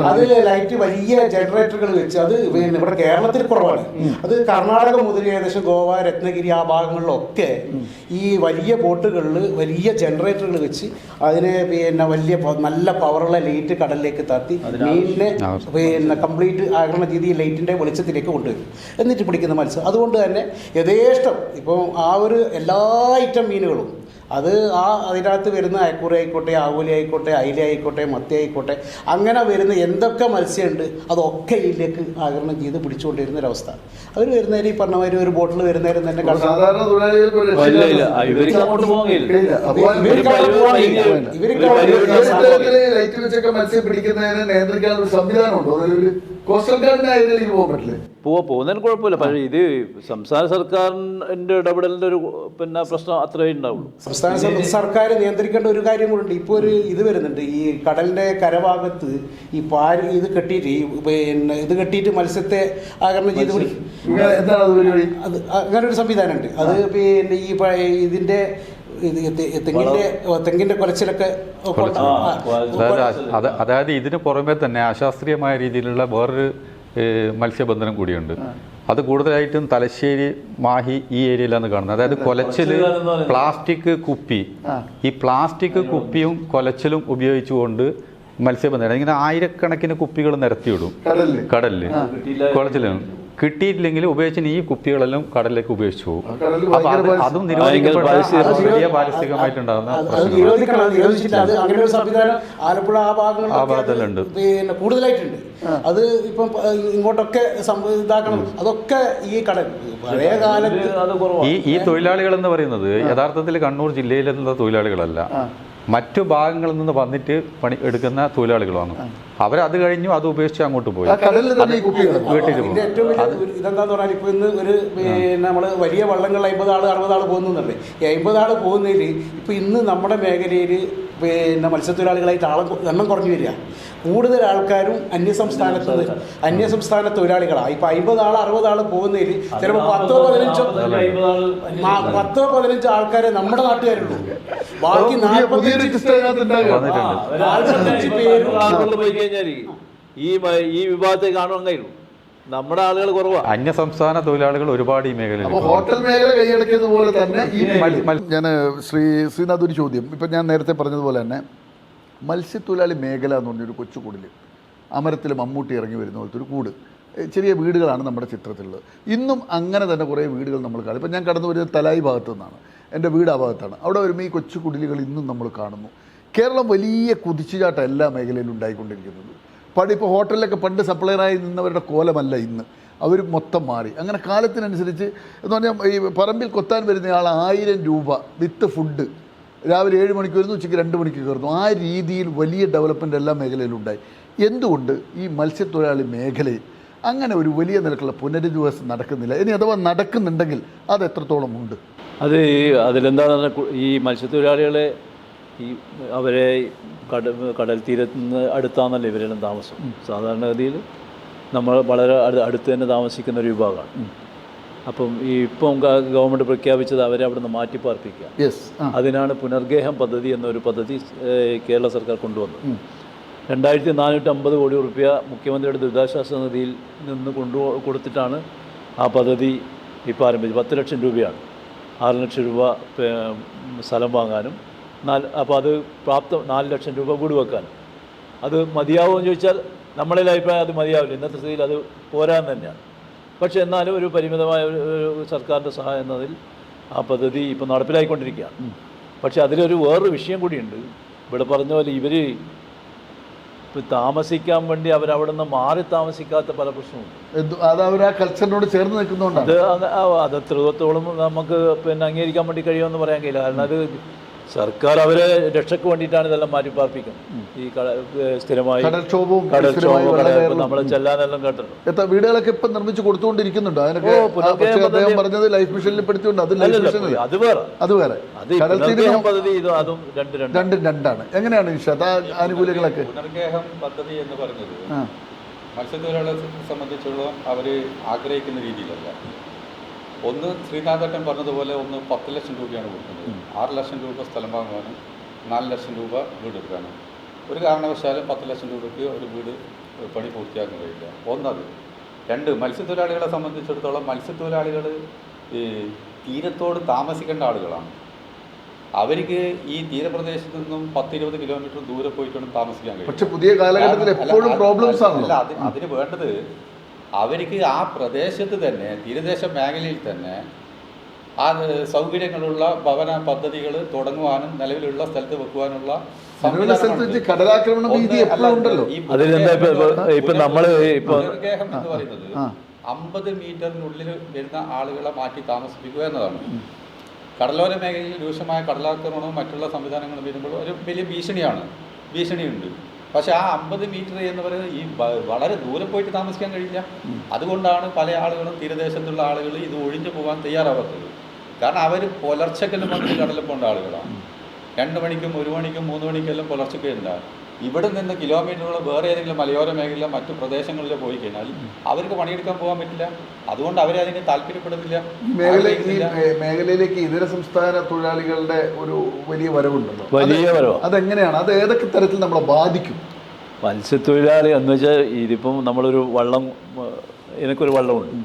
അത് ലൈറ്റ് വലിയ ജനറേറ്ററുകൾ വെച്ച് അത് പിന്നെ ഇവിടെ കേരളത്തിൽ കുറവാണ്. അത് കർണാടക മുതൽ ഏകദേശം ഗോവ, രത്നഗിരി ആ ഭാഗങ്ങളിലൊക്കെ ഈ വലിയ ബോട്ടുകളിൽ വലിയ ജനറേറ്ററുകൾ വെച്ച് അതിനെ പിന്നെ വലിയ നല്ല പവറുള്ള ലൈറ്റ് കടലിലേക്ക് താത്തി മീനിനെ പിന്നെ കംപ്ലീറ്റ് ആകരണ രീതി ലൈറ്റിൻ്റെ വെളിച്ചത്തിലേക്ക് കൊണ്ടുവരും. എന്നിട്ട് പിടിക്കുന്ന മത്സ്യം അതുകൊണ്ട് തന്നെ യഥേഷ്ടം ഇപ്പോൾ ആ ഒരു എല്ലാ ഐറ്റം മീനുകളും അത് അതിനകത്ത് വരുന്ന അയക്കൂറ ആയിക്കോട്ടെ, ആവോലി ആയിക്കോട്ടെ, അയില ആയിക്കോട്ടെ, മത്തി ആയിക്കോട്ടെ, അങ്ങനെ വരുന്ന എന്തൊക്കെ മത്സ്യമുണ്ട് അതൊക്കെ ഇതിലേക്ക് ആകരണം ചെയ്ത് പിടിച്ചുകൊണ്ടിരുന്ന ഒരവസ്ഥ. അവർ വരുന്നതിന് ഈ പറഞ്ഞ മാതിരി ഒരു ബോട്ടിൽ വരുന്നവരും തന്നെ പോകുന്നതിന് കുഴപ്പമില്ല. പക്ഷേ ഇത് സംസ്ഥാന സർക്കാരിൻ്റെ ഇടപെടലിൻ്റെ ഒരു പിന്നെ പ്രശ്നം അത്രയേ ഉണ്ടാവുള്ളൂ. സംസ്ഥാന സർക്കാർ നിയന്ത്രിക്കേണ്ട ഒരു കാര്യം കൂടെ ഉണ്ട്. ഇപ്പോൾ ഒരു ഇത് വരുന്നുണ്ട്, ഈ കടലിൻ്റെ കരഭാഗത്ത് ഈ ഇത് കെട്ടിയിട്ട് പിന്നെ ഇത് കെട്ടിയിട്ട് മത്സ്യത്തെ ആകരണം ചെയ്ത് പിടിക്കും. അത് അങ്ങനെ ഒരു സംവിധാനമുണ്ട്. അത് പിന്നെ ഈ ഇതിൻ്റെ തെങ്ങിന്റെ കുലച്ചിലൊക്കെ അതായത് ഇതിന് പുറമെ തന്നെ അശാസ്ത്രീയമായ രീതിയിലുള്ള വേറൊരു മത്സ്യബന്ധനം കൂടിയുണ്ട്. അത് കൂടുതലായിട്ടും തലശ്ശേരി, മാഹി ഈ ഏരിയയിലാണ് കാണുന്നത്. അതായത് കൊലച്ചില്, പ്ലാസ്റ്റിക് കുപ്പി, ഈ പ്ലാസ്റ്റിക് കുപ്പിയും കൊലച്ചിലും ഉപയോഗിച്ചുകൊണ്ട് മത്സ്യബന്ധനം ഇങ്ങനെ ആയിരക്കണക്കിന് കുപ്പികൾ നിരത്തിയിടും കടലില്. കൊലച്ചിലും കിട്ടിയിട്ടില്ലെങ്കിൽ ഉപയോഗിച്ചിന് ഈ കുപ്പികളെല്ലാം കടലിലേക്ക് ഉപയോഗിച്ചു പോകും. അപ്പൊ അതും നിരോധിക്കപ്പെട്ട വലിയ പാരിസ്ഥിതികമായിട്ടുണ്ടാകുന്ന ആ ഭാഗത്തിലുണ്ട്, പിന്നെ കൂടുതലായിട്ടുണ്ട്. അത് ഇപ്പം ഇങ്ങോട്ടൊക്കെ ഇതാക്കണം. അതൊക്കെ ഈ കടൽ പഴയ കാലത്ത് ഈ തൊഴിലാളികൾ എന്ന് പറയുന്നത് യഥാർത്ഥത്തിൽ കണ്ണൂർ ജില്ലയിലുള്ള തൊഴിലാളികളല്ല, മറ്റു ഭാഗങ്ങളിൽ നിന്ന് വന്നിട്ട് പണി എടുക്കുന്ന തൊഴിലാളികളാണ്. അവരത് കഴിഞ്ഞു അത് ഉപേക്ഷിച്ച് അങ്ങോട്ട് പോയി വീട്ടിൽ പോകും. ഇതെന്താന്ന് പറഞ്ഞാൽ ഇപ്പൊ ഇന്ന് ഒരു പിന്നെ നമ്മള് വലിയ വള്ളങ്ങൾ 50 ആള് 60 ആള് പോകുന്നല്ലേ. ഈ 50 ആള് പോകുന്നതിൽ ഇപ്പൊ ഇന്ന് നമ്മുടെ മേഖലയിൽ പിന്നെ മത്സ്യത്തൊഴിലാളികളായിട്ട് എണ്ണം കുറഞ്ഞു വരിക. കൂടുതൽ ആൾക്കാരും അന്യസംസ്ഥാന തൊഴിലാളികളാണ്. ഇപ്പൊ 50 ആള് 60 ആള് പോകുന്നതിൽ ചിലപ്പോൾ 10-15 ആൾക്കാരെ നമ്മുടെ നാട്ടുകാരുള്ളൂ. ബാക്കി 45 പേരും ഈ വിഭാഗത്തെ കാണാൻ കഴിയും. നമ്മുടെ ആളുകൾ കുറവാണ്. അന്യസംസ്ഥാന തൊഴിലാളികൾ ഒരുപാട് ഈ മേഖലയിൽ. ഹോട്ടൽ മേഖല കൈയടക്കിയത് പോലെ തന്നെ ഞാൻ ശ്രീനാഥ് ഒരു ചോദ്യം, ഇപ്പം ഞാൻ നേരത്തെ പറഞ്ഞതുപോലെ തന്നെ മത്സ്യത്തൊഴിലാളി മേഖല എന്ന് പറഞ്ഞൊരു കൊച്ചുകൂടിൽ അമരത്തിൽ മമ്മൂട്ടി ഇറങ്ങി വരുന്ന പോലത്തെ ഒരു കൂട്, ചെറിയ വീടുകളാണ് നമ്മുടെ ചിത്രത്തിലുള്ളത്. ഇന്നും അങ്ങനെ തന്നെ കുറേ വീടുകൾ നമ്മൾ കാണും. ഇപ്പം ഞാൻ കടന്നു വരുന്നത് തലായി ഭാഗത്തു നിന്നാണ്, എൻ്റെ വീട് ആ ഭാഗത്താണ്. അവിടെ വരുമ്പോൾ ഈ കൊച്ചു കുടിലുകൾ ഇന്നും നമ്മൾ കാണുന്നു. കേരളം വലിയ കുതിച്ചുചാട്ടം എല്ലാ മേഖലയിലും ഉണ്ടായിക്കൊണ്ടിരിക്കുന്നത്. ഇപ്പോൾ ഹോട്ടലിലൊക്കെ പണ്ട് സപ്ലയറായി നിന്നവരുടെ കോലമല്ല ഇന്ന്, അവർ മൊത്തം മാറി. അങ്ങനെ കാലത്തിനനുസരിച്ച് എന്ന് പറഞ്ഞാൽ ഈ പറമ്പിൽ കൊത്താൻ വരുന്നയാൾ 1000 രൂപ വിത്ത് ഫുഡ്, രാവിലെ 7 മണിക്ക് വരുന്നു, ഉച്ചയ്ക്ക് 2 മണിക്ക് കയറുന്നു. ആ രീതിയിൽ വലിയ ഡെവലപ്മെൻറ്റ് എല്ലാ മേഖലയിലും ഉണ്ടായി. എന്തുകൊണ്ട് ഈ മത്സ്യത്തൊഴിലാളി മേഖലയിൽ അങ്ങനെ ഒരു വലിയ നിലക്കുള്ള പുനരധിവാസം നടക്കുന്നില്ല? ഇനി അഥവാ നടക്കുന്നുണ്ടെങ്കിൽ അത് എത്രത്തോളം ഉണ്ട്? അതിലെന്താണെന്ന് ഈ മത്സ്യത്തൊഴിലാളികളെ അവരെ കടൽ തീരത്ത് നിന്ന് അടുത്താണല്ലോ ഇവരെല്ലാം താമസം. സാധാരണഗതിയിൽ നമ്മൾ വളരെ അടുത്ത് തന്നെ താമസിക്കുന്ന ഒരു വിഭാഗമാണ്. അപ്പം ഇപ്പം ഗവൺമെൻറ് പ്രഖ്യാപിച്ചത് അവരെ അവിടെ നിന്ന് മാറ്റി പാർപ്പിക്കുക. അതിനാണ് പുനർഗേഹം പദ്ധതി എന്നൊരു പദ്ധതി കേരള സർക്കാർ കൊണ്ടുവന്നത്. 2450 കോടി രൂപ മുഖ്യമന്ത്രിയുടെ ദുരിതാശ്വാസ നിധിയിൽ നിന്ന് കൊടുത്തിട്ടാണ് ആ പദ്ധതി ഇപ്പോൾ ആരംഭിച്ചത്. 10 ലക്ഷം രൂപയാണ്. 6 ലക്ഷം രൂപ സ്ഥലം വാങ്ങാനും അപ്പോൾ അത് 4 ലക്ഷം രൂപ കൂടി വെക്കാനും. അത് മതിയാവുമെന്ന് ചോദിച്ചാൽ നമ്മളെ അഭിപ്രായം അത് മതിയാവില്ല. ഇന്നത്തെ സ്ഥിതിയിൽ അത് പോരാന്ന് തന്നെയാണ്. പക്ഷേ എന്നാലും ഒരു പരിമിതമായ ഒരു സർക്കാരിൻ്റെ സഹായം എന്നതിൽ ആ പദ്ധതി ഇപ്പോൾ നടപ്പിലായിക്കൊണ്ടിരിക്കുകയാണ്. പക്ഷേ അതിലൊരു വേറൊരു വിഷയം കൂടിയുണ്ട്. ഇവിടെ പറഞ്ഞ പോലെ ഇവർ താമസിക്കാൻ വേണ്ടി അവരവിടെ നിന്ന് മാറി താമസിക്കാത്ത പല പ്രശ്നമുണ്ട്. അത് അവർ ആ കൾച്ചറിനോട് ചേർന്ന് നിൽക്കുന്നുണ്ട്. അത് എത്രത്തോളം നമുക്ക് പിന്നെ അംഗീകരിക്കാൻ വേണ്ടി കഴിയുമെന്ന് പറയാൻ കഴിയില്ല. കാരണം അത് സർക്കാർ അവരെ രക്ഷയ്ക്ക് വേണ്ടിയിട്ടാണ് ഇതെല്ലാം മാറ്റി പാർപ്പിക്കുന്നത്. ഈ സ്ഥിരമായി കടൽക്ഷോഭവും നമ്മൾ ചെല്ലാനെല്ലാം കേട്ടല്ലോ. വീടുകളൊക്കെ ഇപ്പം നിർമ്മിച്ച് കൊടുത്തുകൊണ്ടിരിക്കുന്നുണ്ട്. അതിനൊക്കെ അദ്ദേഹം പറഞ്ഞത് ലൈഫ് മിഷനിൽ പെടുത്തിയുണ്ട്. അത് വേറെ പദ്ധതി അതും രണ്ടാണ്. എങ്ങനെയാണ് നിഷാദ് ആ ആനുകൂല്യങ്ങളൊക്കെ? പുനർഗേഹം പദ്ധതി എന്ന് പറഞ്ഞത് മത്സ്യത്തൊഴിലാളികളെ സംബന്ധിച്ചുള്ള അവർ ആഗ്രഹിക്കുന്ന രീതിയിലല്ല. ഒന്ന് ശ്രീനാഥേട്ടൻ പറഞ്ഞതുപോലെ ഒന്ന് 10 ലക്ഷം രൂപയാണ് കൊടുക്കുന്നത്. 6 ലക്ഷം രൂപ സ്ഥലം വാങ്ങുവാനും 4 ലക്ഷം രൂപ വീട് എടുക്കാനും. ഒരു കാരണവശാലും 10 ലക്ഷം രൂപയ്ക്ക് ഒരു വീട് പണി പൂർത്തിയാക്കാൻ കഴിയില്ല. ഒന്നത്. 2, മത്സ്യത്തൊഴിലാളികളെ സംബന്ധിച്ചിടത്തോളം മത്സ്യത്തൊഴിലാളികൾ ഈ തീരത്തോട് താമസിക്കേണ്ട ആളുകളാണ്. അവർക്ക് ഈ തീരപ്രദേശത്ത് നിന്നും 10-20 കിലോമീറ്റർ ദൂരെ പോയിട്ടാണ് താമസിക്കാൻ കഴിയും. പക്ഷെ പുതിയ കാലഘട്ടത്തിൽ എപ്പോഴും പ്രോബ്ലംസ് ആണല്ലോ. അല്ല, അതിന് വേണ്ടത് അവർക്ക് ആ പ്രദേശത്ത് തന്നെ തീരദേശ മേഖലയിൽ തന്നെ ആ സൗകര്യങ്ങളുള്ള ഭവന പദ്ധതികൾ തുടങ്ങുവാനും നിലവിലുള്ള സ്ഥലത്ത് വെക്കുവാനുള്ള കടലാക്രമണ ഭീതി എപ്പോഴും ഉണ്ടല്ലോ. ഇപ്പൊ നമ്മള് ഇപ്പൊ ഗേഹം എന്ന് പറയുന്നത് 50 മീറ്ററിനുള്ളിൽ വരുന്ന ആളുകളെ മാറ്റി താമസിപ്പിക്കുക എന്നതാണ്. കടലോര മേഖലയിൽ രൂക്ഷമായ കടലാക്രമണവും മറ്റുള്ള സംവിധാനങ്ങളും വരുമ്പോൾ ഒരു വലിയ ഭീഷണിയുണ്ട്. പക്ഷെ ആ 50 മീറ്റർ എന്ന് പറയുന്നത് ഈ വളരെ ദൂരെ പോയിട്ട് താമസിക്കാൻ കഴിയില്ല. അതുകൊണ്ടാണ് പല ആളുകളും തീരദേശത്തുള്ള ആളുകൾ ഇത് ഒഴിഞ്ഞു പോകാൻ തയ്യാറാവാത്തത്. കാരണം അവർ പുലർച്ചക്കെല്ലാം വന്നിട്ട് കടലിൽ പോകേണ്ട ആളുകളാണ്. 2 മണിക്കും 1 മണിക്കും 3 മണിക്കെല്ലാം പുലർച്ചയ്ക്ക് ഉണ്ടാകും. ഇവിടെ നിന്ന് കിലോമീറ്ററുകൾ വേറെ ഏതെങ്കിലും മലയോര മേഖല മറ്റു പ്രദേശങ്ങളിൽ പോയി കഴിഞ്ഞാൽ അവർക്ക് പണിയെടുക്കാൻ പോകാൻ പറ്റില്ല. അതുകൊണ്ട് അവരതിന് താല്പര്യപ്പെടുന്നില്ല. മേഖലയിലേക്ക് ഇതര സംസ്ഥാന തൊഴിലാളികളുടെ ഒരു വലിയ വരവുണ്ടല്ലോ. വലിയ വരവ് അതെങ്ങനെയാണ്? അത് ഏതൊക്കെ തരത്തിൽ നമ്മളെ ബാധിക്കും? മത്സ്യത്തൊഴിലാളി എന്ന് വെച്ചാൽ ഇതിപ്പം നമ്മളൊരു വള്ളം, എനിക്കൊരു വള്ളമുണ്ട്.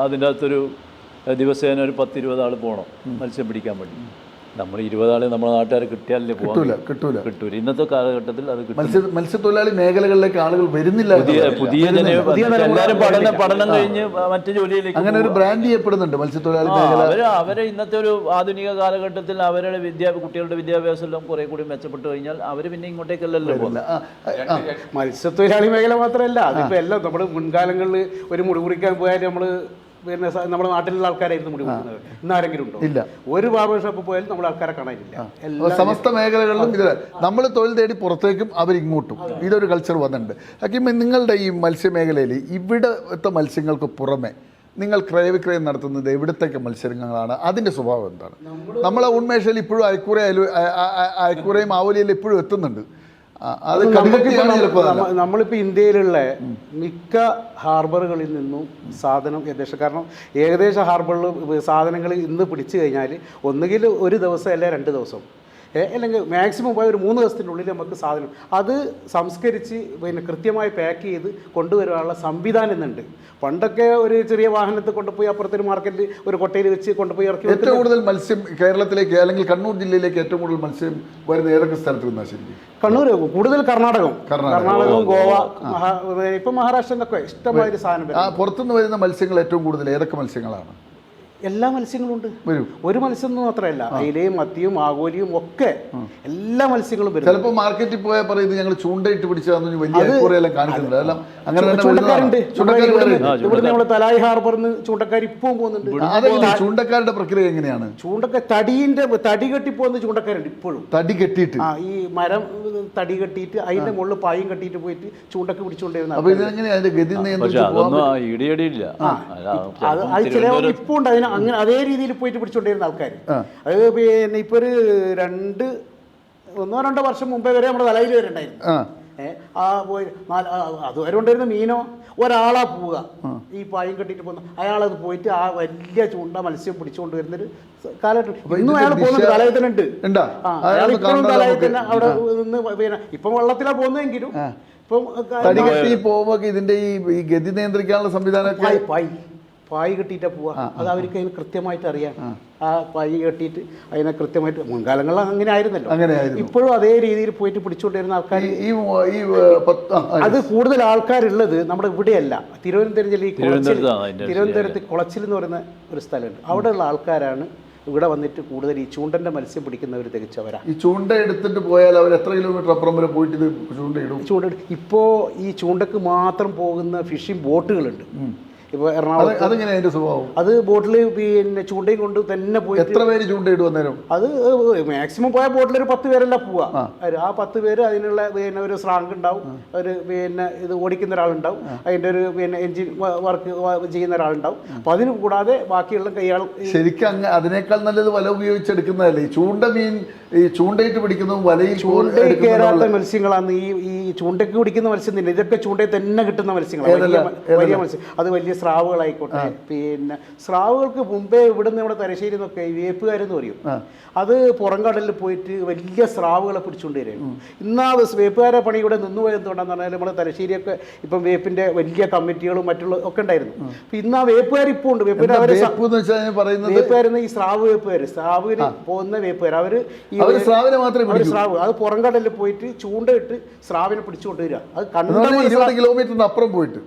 അതിൻ്റെ അകത്തൊരു ദിവസേന ഒരു 10-20 ആൾ പോകണം മത്സ്യം പിടിക്കാൻ വേണ്ടി. നമ്മൾ 20 ആളെ നമ്മുടെ നാട്ടുകാരെ കിട്ടിയാലേ കിട്ടൂല. ഇന്നത്തെ കാലഘട്ടത്തിൽ അത് മത്സ്യത്തൊഴിലാളി മേഖലകളിലേക്ക് ആളുകൾ വരുന്നില്ല. എല്ലാവരും പഠനം കഴിഞ്ഞ് മറ്റു ജോലിയിലേക്ക് അങ്ങനെ ഒരു ബ്രാൻഡ് ചെയ്യപ്പെടുന്നുണ്ട് മത്സ്യത്തൊഴിലാളി മേഖല. അവരെ ഇന്നത്തെ ഒരു ആധുനിക കാലഘട്ടത്തിൽ അവരുടെ കുട്ടികളുടെ വിദ്യാഭ്യാസം എല്ലാം കുറെ കൂടി മെച്ചപ്പെട്ടു കഴിഞ്ഞാൽ അവർ പിന്നെ ഇങ്ങോട്ടേക്കല്ലല്ലോ പോകുന്നത്. മത്സ്യത്തൊഴിലാളി മേഖല മാത്രമല്ല, അതിപ്പോൾ എല്ലാം നമ്മൾ മുൻകാലങ്ങളിൽ ഒരു മുടി കുറിക്കാൻ പോയാൽ നമ്മൾ പിന്നെ നമ്മുടെ നാട്ടിലുള്ള ആൾക്കാരായിരുന്നു മുടി കൊടുക്കുന്നത്. ഇന്നാരെങ്കിലും ഉണ്ടോ? ഇല്ല. ഒരു ബാർബർ ഷോപ്പ് പോയാലും നമ്മുടെ ആൾക്കാരെ കാണാനില്ല. സമസ്ത മേഖലകളിലും ഇത് നമ്മൾ തൊഴിൽ തേടി പുറത്തേക്കും അവരിങ്ങോട്ടും ഇതൊരു കൾച്ചർ വന്നിട്ടുണ്ട്. ഹക്കീം, നിങ്ങളുടെ ഈ മത്സ്യമേഖലയിൽ ഇവിടുത്തെ മത്സ്യങ്ങൾക്ക് പുറമെ നിങ്ങൾ ക്രയവിക്രയം നടത്തുന്നത് എവിടത്തേക്ക് മത്സ്യങ്ങളാണ്? അതിൻ്റെ സ്വഭാവം എന്താണ്? നമ്മളെ ഉന്മേഷയിൽ ഇപ്പോഴും അയക്കൂറയും ആവലിയിൽ ഇപ്പോഴും എത്തുന്നുണ്ട്. നമ്മളിപ്പോൾ ഇന്ത്യയിലുള്ള മിക്ക ഹാർബറുകളിൽ നിന്നും സാധനം കാരണം ഏകദേശ ഹാർബറിൽ സാധനങ്ങൾ ഇന്ന് പിടിച്ചു കഴിഞ്ഞാൽ ഒന്നുകിൽ ഒരു ദിവസം അല്ലെങ്കിൽ 2 ദിവസം, അല്ലെങ്കിൽ മാക്സിമം പോയ ഒരു 3 ദിവസത്തിനുള്ളിൽ നമുക്ക് സാധനം അത് സംസ്കരിച്ച് പിന്നെ കൃത്യമായി പാക്ക് ചെയ്ത് കൊണ്ടുവരാനുള്ള സംവിധാനം ഇന്നുണ്ട്. പണ്ടൊക്കെ ഒരു ചെറിയ വാഹനത്തിൽ കൊണ്ടുപോയി അപ്പുറത്തൊരു മാർക്കറ്റിൽ ഒരു കൊട്ടയിൽ വെച്ച് കൊണ്ടുപോയി ഇറക്കി. ഏറ്റവും കൂടുതൽ മത്സ്യം കേരളത്തിലേക്ക് അല്ലെങ്കിൽ കണ്ണൂർ ജില്ലയിലേക്ക് ഏറ്റവും കൂടുതൽ മത്സ്യം വരുന്ന ഏതൊക്കെ സ്ഥലത്ത് നിന്നാണ് ശരിക്കും? കണ്ണൂർ, കൂടുതൽ കർണാടകം, ഗോവ, ഇപ്പം മഹാരാഷ്ട്ര എന്നൊക്കെ ഇഷ്ടമായൊരു സാധനം. പുറത്തുനിന്ന് വരുന്ന മത്സ്യങ്ങൾ ഏറ്റവും കൂടുതൽ ഏതൊക്കെ മത്സ്യങ്ങളാണ്? എല്ലാ മത്സ്യങ്ങളും ഉണ്ട്. ഒരു മത്സ്യം മാത്രമല്ല, അയിലയും മത്തിയും ആഗോലിയും ഒക്കെ എല്ലാ മത്സ്യങ്ങളും വരും. ചിലപ്പോൾ മാർക്കറ്റിൽ പോയാൽ പറയുന്നത് ഞങ്ങൾ ചൂണ്ടയിട്ട് പിടിച്ചതാണെന്ന് വലിയ കാണിക്കുന്നുണ്ട്. എല്ലാം അങ്ങനെ ചൂണ്ടക്കാരുണ്ട്. ഇവിടുന്ന് നമ്മൾ തലായി ഹാർബറിന്ന് ചൂണ്ടക്കാർ ഇപ്പവും പോകുന്നുണ്ട്. ചൂണ്ടക്കാരുടെ പ്രക്രിയ എങ്ങനെയാണ്? തടി കെട്ടി പോകുന്ന ചൂണ്ടക്കാരുണ്ട് ഇപ്പോഴും. തടി കെട്ടിയിട്ട് ഈ മരം തടി കെട്ടിയിട്ട് അതിന്റെ മുകളിൽ പായും കെട്ടിയിട്ട് പോയിട്ട് ചൂണ്ടക്ക് പിടിച്ചുകൊണ്ടിരുന്ന. അപ്പൊ ഇതെങ്ങനെയാ അതിന്റെ ഗതി ഇപ്പൊ ഉണ്ട്. അങ്ങനെ അതേ രീതിയിൽ പോയിട്ട് പിടിച്ചോണ്ടിരുന്ന ആൾക്കാർ. അത് പിന്നെ ഇപ്പൊ ഒരു 1-2 വർഷം മുമ്പേ വരെ നമ്മുടെ തലയിൽ വരെ ഉണ്ടായിരുന്നു. പോയി അതുവരെ ഉണ്ടായിരുന്ന മീനോ ഒരാളാ പോവുക ഈ പായും കെട്ടിട്ട് പോകുന്ന, അയാളത് പോയിട്ട് ആ വലിയ ചൂണ്ട മത്സ്യം പിടിച്ചുകൊണ്ട് വരുന്നൊരു കാലഘട്ടം. ഇന്നും അയാൾ പോകുന്നുണ്ട്, തലയത്തിനുണ്ട്. അയാൾ ഇപ്പോഴും തലയത്തിന് അവിടെ നിന്ന് പിന്നെ ഇപ്പം വെള്ളത്തിലാ പോകുന്നതെങ്കിലും ഇപ്പം ഇതിന്റെ ഈ ഗതി നിയന്ത്രിക്കാനുള്ള സംവിധാനം പായ് കെട്ടിയിട്ടാ പോവാ. അത് അവർക്ക് അതിന് കൃത്യമായിട്ട് അറിയാം. ആ പായ് കെട്ടിയിട്ട് അതിനെ കൃത്യമായിട്ട്, മുൻകാലങ്ങളിൽ അങ്ങനെ ആയിരുന്നല്ലോ, ഇപ്പോഴും അതേ രീതിയിൽ പോയിട്ട് പിടിച്ചുകൊണ്ടിരുന്ന ആൾക്കാർ. അത് കൂടുതൽ ആൾക്കാരുള്ളത് നമ്മുടെ ഇവിടെയല്ല, തിരുവനന്തപുരം ജില്ലയിൽ തിരുവനന്തപുരത്ത് കുളച്ചിൽ എന്ന് പറയുന്ന ഒരു സ്ഥലമുണ്ട്. അവിടെയുള്ള ആൾക്കാരാണ് ഇവിടെ വന്നിട്ട് കൂടുതൽ ഈ ചൂണ്ടന്റെ മത്സ്യം പിടിക്കുന്നവർ തികച്ചവരാ. ഈ ചൂണ്ട എടുത്തിട്ട് പോയാൽ അവർ എത്ര കിലോമീറ്റർ അപ്പുറം വരെ പോയിട്ട് ഇത് ചൂണ്ടയിടും? ഇപ്പോൾ ഈ ചൂണ്ടക്ക് മാത്രം പോകുന്ന ഫിഷിംഗ് ബോട്ടുകളുണ്ട്. ഇപ്പോൾ എറണാകുളം അത് ബോട്ടിൽ പിന്നെ ചൂണ്ടയും കൊണ്ട് തന്നെ പോയി. എത്ര പേര് ചൂണ്ടയിടും അന്നേരം? അത് മാക്സിമം പോയ ബോട്ടിൽ ഒരു 10 പേരല്ല പോവാ. ആ 10 പേര് അതിനുള്ള പിന്നെ ഒരു സ്രാങ്ക് ഉണ്ടാവും, ഒരു പിന്നെ ഇത് ഓടിക്കുന്ന ഒരാളുണ്ടാവും, അതിൻ്റെ ഒരു പിന്നെ എൻജിൻ വർക്ക് ചെയ്യുന്ന ഒരാളുണ്ടാവും. അപ്പം അതിന് കൂടാതെ ബാക്കിയുള്ള കൈയാൾ. ശരിക്കും അതിനേക്കാൾ നല്ലത് വല ഉപയോഗിച്ചെടുക്കുന്നതല്ലേ ഈ ചൂണ്ട മീൻ? ഈ ചൂണ്ടയിട്ട് പിടിക്കുന്നതും വലയിൽ ചൂണ്ടയിൽ കയറാത്ത മത്സ്യങ്ങളാണ് ഈ ചൂണ്ടയ്ക്ക് പിടിക്കുന്ന മത്സ്യം തന്നെ. ഇതൊക്കെ ചൂണ്ടയിൽ തന്നെ കിട്ടുന്ന മത്സ്യങ്ങളാണ്, വലിയ മത്സ്യം. അത് വലിയ സ്രാവുകളായിക്കോട്ടെ, പിന്നെ സ്രാവുകൾക്ക് മുമ്പേ ഇവിടുന്ന് നമ്മുടെ തലശ്ശേരി നിന്നൊക്കെ ഈ വേപ്പുകാരെന്ന് പറയും, അത് പുറംകടലിൽ പോയിട്ട് വലിയ സ്രാവുകളെ പിടിച്ചുകൊണ്ട് വരികയാണ്. ഇന്നാ വേപ്പുകാരെ പണി ഇവിടെ നിന്ന് പോയത് എന്തുകൊണ്ടാന്ന് പറഞ്ഞാൽ നമ്മുടെ തലശ്ശേരിയൊക്കെ ഇപ്പം വേപ്പിൻ്റെ വലിയ കമ്മിറ്റികളും മറ്റുള്ള ഒക്കെ ഉണ്ടായിരുന്നു. അപ്പം ഇന്ന് ആ വേപ്പുകാർ ഇപ്പോൾ ഉണ്ട്. വേപ്പുകാരെന്ന് ഈ സ്രാവ് വേപ്പുകാർ, സ്രാവിന് പോകുന്ന വേപ്പുകാർ, അവർ സ്രാവ് അത് പുറംകടലിൽ പോയിട്ട് ചൂണ്ടയിട്ട് സ്രാവിനെ പിടിച്ചുകൊണ്ട് വരിക. അത് കണ്ട 20 കിലോമീറ്ററിന് അപ്പുറം പോയിട്ട്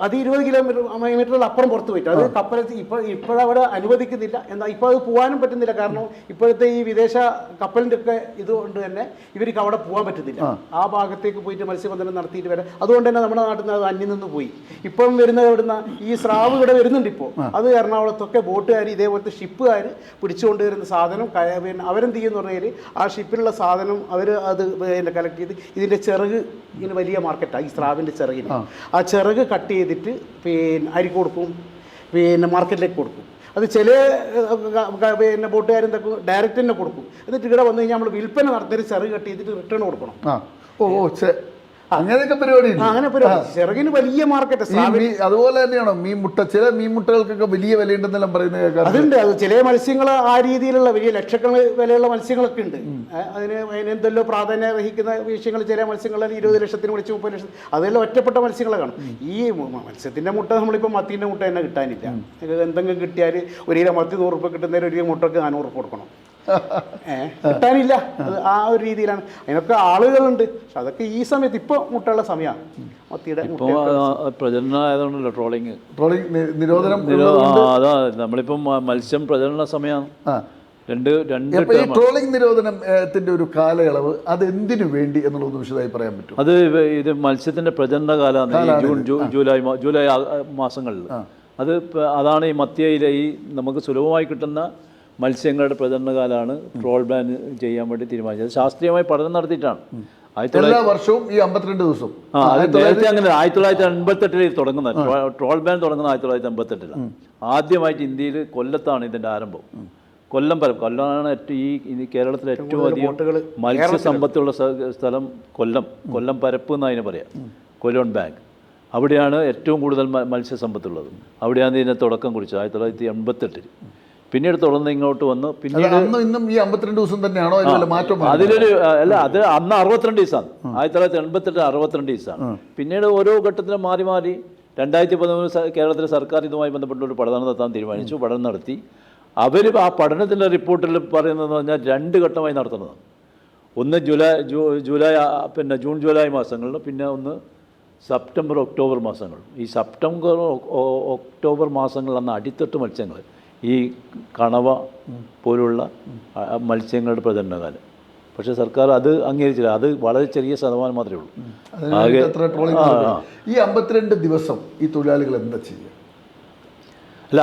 അത് 20 കിലോമീറ്ററിൽ അപ്പുറം പുറത്ത് പോയിട്ട് അത് കപ്പലത്തിൽ ഇപ്പോഴവിടെ അനുവദിക്കുന്നില്ല. എന്നാൽ ഇപ്പോൾ അത് പോകാനും പറ്റുന്നില്ല. കാരണം ഇപ്പോഴത്തെ ഈ വിദേശ കപ്പലിൻ്റെ ഒക്കെ ഇതുകൊണ്ട് തന്നെ ഇവർക്ക് അവിടെ പോകാൻ പറ്റുന്നില്ല. ആ ഭാഗത്തേക്ക് പോയിട്ട് മത്സ്യബന്ധനം നടത്തിയിട്ട് വരാം. അതുകൊണ്ട് തന്നെ നമ്മുടെ നാട്ടിൽ നിന്ന് അത് അന്യം നിന്ന് പോയി. ഇപ്പം വരുന്നത് എവിടുന്ന ഈ സ്രാവ് ഇവിടെ വരുന്നുണ്ട്. ഇപ്പോൾ അത് എറണാകുളത്തൊക്കെ ബോട്ടുകാർ ഇതേപോലത്തെ ഷിപ്പുകാർ പിടിച്ചുകൊണ്ട് വരുന്ന സാധനം പിന്നെ അവരെന്ത് ചെയ്യുമെന്ന് പറഞ്ഞാൽ ആ ഷിപ്പിലുള്ള സാധനം അവർ അത് പിന്നെ കളക്ട് ചെയ്ത് ഇതിൻ്റെ ചിറക് ഇങ്ങനെ വലിയ മാർക്കറ്റാണ് ഈ സ്രാവിൻ്റെ ചിറകിന്. ആ ചിറക് കട്ട് ചെയ്തിട്ട് പിന്നെ അരി കൊടുക്കും, പിന്നെ മാർക്കറ്റിലേക്ക് കൊടുക്കും. അത് ചില പിന്നെ ബോട്ടുകാരെന്തൊക്കെ ഡയറക്റ്റ് തന്നെ കൊടുക്കും. എന്നിട്ട് ഇവിടെ വന്നു കഴിഞ്ഞാൽ നമ്മൾ വിൽപ്പന നടത്തിയൊരു ചെറുക് കട്ട് ചെയ്തിട്ട് റിട്ടേൺ കൊടുക്കണം. അങ്ങനെയൊക്കെ പരിപാടി. അങ്ങനെ പരിപാടി ചെറുകിന് വലിയ മാർക്കറ്റ്. അതുപോലെ തന്നെയാണോ മീൻമുട്ട? ചില മീൻമുട്ടകൾക്കൊക്കെ വലിയ വിലയുണ്ടെന്നെല്ലാം പറയുന്നത് അതുണ്ട്. അത് ചില മത്സ്യങ്ങൾ ആ രീതിയിലുള്ള വലിയ ലക്ഷക്കണക്കിന് വിലയുള്ള മത്സ്യങ്ങളൊക്കെ ഉണ്ട്. അതിനെന്തെല്ലോ പ്രാധാന്യം വഹിക്കുന്ന വിഷയങ്ങൾ. ചില മത്സ്യങ്ങൾ 20 ലക്ഷത്തിന് വിളിച്ച് 30 ലക്ഷം, അതെല്ലാം ഒറ്റപ്പെട്ട മത്സ്യങ്ങളെ കാണും. ഈ മത്സ്യത്തിൻ്റെ മുട്ട നമ്മളിപ്പോൾ മത്തീൻ്റെ മുട്ട തന്നെ കിട്ടാനില്ല. എന്തെങ്കിലും കിട്ടിയാൽ 1 കിലോ മത്തി 100 രൂപ കിട്ടുന്നതിന് 1 കിലോ മുട്ടക്ക് 400 രൂപ കൊടുക്കണം. കിട്ടാനില്ല. അത് ആ ഒരു രീതിയിലാണ്. അതിനൊക്കെ ആളുകളുണ്ട്. പക്ഷെ അതൊക്കെ ഈ സമയത്ത് ഇപ്പോൾ മുട്ടയുള്ള സമയമാണ്. മത്തിയുടെ പ്രജനനമായതുകൊണ്ടല്ലോ ട്രോളിങ് നിരോധനം. അതാ നമ്മളിപ്പം മത്സ്യം പ്രജനന സമയമാണ്. ഈ ട്രോളിംഗ് നിരോധനത്തിന്റെ ഒരു കാലയളവ് അത് എന്തിനു വേണ്ടി എന്നുള്ളത് വിശദമായി പറയാൻ പറ്റും? അത് ഇത് മത്സ്യത്തിന്റെ പ്രജനന കാലമാണ് ജൂലൈ മാസങ്ങളിൽ. അതാണ് ഈ മത്തിയയിലെ ഈ നമുക്ക് സുലഭമായി കിട്ടുന്ന മത്സ്യങ്ങളുടെ പ്രജനനകാലമാണ് ട്രോൾ ബാൻ ചെയ്യാൻ വേണ്ടി തീരുമാനിച്ചത്. ശാസ്ത്രീയമായി പഠനം നടത്തിയിട്ടാണ്. എല്ലാ വർഷവും ഈ 52 ദിവസം. നേരത്തെ അങ്ങനെ 1958 തുടങ്ങുന്നത്. ട്രോൾ ബാൻ തുടങ്ങുന്നത് 1958. ആദ്യമായിട്ട് ഇന്ത്യയിൽ കൊല്ലത്താണ് ഇതിൻ്റെ ആരംഭം. കൊല്ലമാണ് ഈ കേരളത്തിലെ ഏറ്റവും അധികം മത്സ്യസമ്പത്തുള്ള സ്ഥലം. കൊല്ലം പരപ്പ് എന്ന് അതിനെ പറയാം. കൊല്ലം ബാങ്ക് അവിടെയാണ് ഏറ്റവും കൂടുതൽ മത്സ്യസമ്പത്തുള്ളത്. അവിടെയാണ് ഇതിനെ തുടക്കം കുറിച്ചത് 1988. പിന്നീട് തുടർന്ന് ഇങ്ങോട്ട് വന്ന് പിന്നീട് ഇന്നും ഈ 52 ദിവസം തന്നെയാണോ മാറ്റം? അതിലൊരു അല്ല, അത് അന്ന് 62 ദിവസമാണ്. 1988 62 ദിവസമാണ്. പിന്നീട് ഓരോ ഘട്ടത്തിലും മാറി 2013 കേരളത്തിലെ സർക്കാർ ഇതുമായി ബന്ധപ്പെട്ട ഒരു പഠനം നടത്താൻ തീരുമാനിച്ചു. പഠനം നടത്തി. അവർ ആ പഠനത്തിൻ്റെ റിപ്പോർട്ടിൽ പറയുന്നതെന്ന് പറഞ്ഞാൽ 2 ഘട്ടമായി നടത്തുന്നതാണ്. ഒന്ന് ജൂൺ ജൂലൈ മാസങ്ങളിലും, പിന്നെ ഒന്ന് സെപ്റ്റംബർ ഒക്ടോബർ മാസങ്ങൾ. ഈ സെപ്റ്റംബർ ഒക്ടോബർ മാസങ്ങളിൽ അന്ന് അടിത്തട്ട് മത്സ്യങ്ങൾ, ഈ കണവ പോലുള്ള മത്സ്യങ്ങളുടെ പ്രജനനകാലം. പക്ഷേ സർക്കാർ അത് അംഗീകരിച്ചില്ല. അത് വളരെ ചെറിയ ശതമാനം മാത്രമേ ഉള്ളൂ. ഈ 52 ദിവസം ഈ തൊഴിലാളികൾ എന്താ ചെയ്യുക? അല്ല,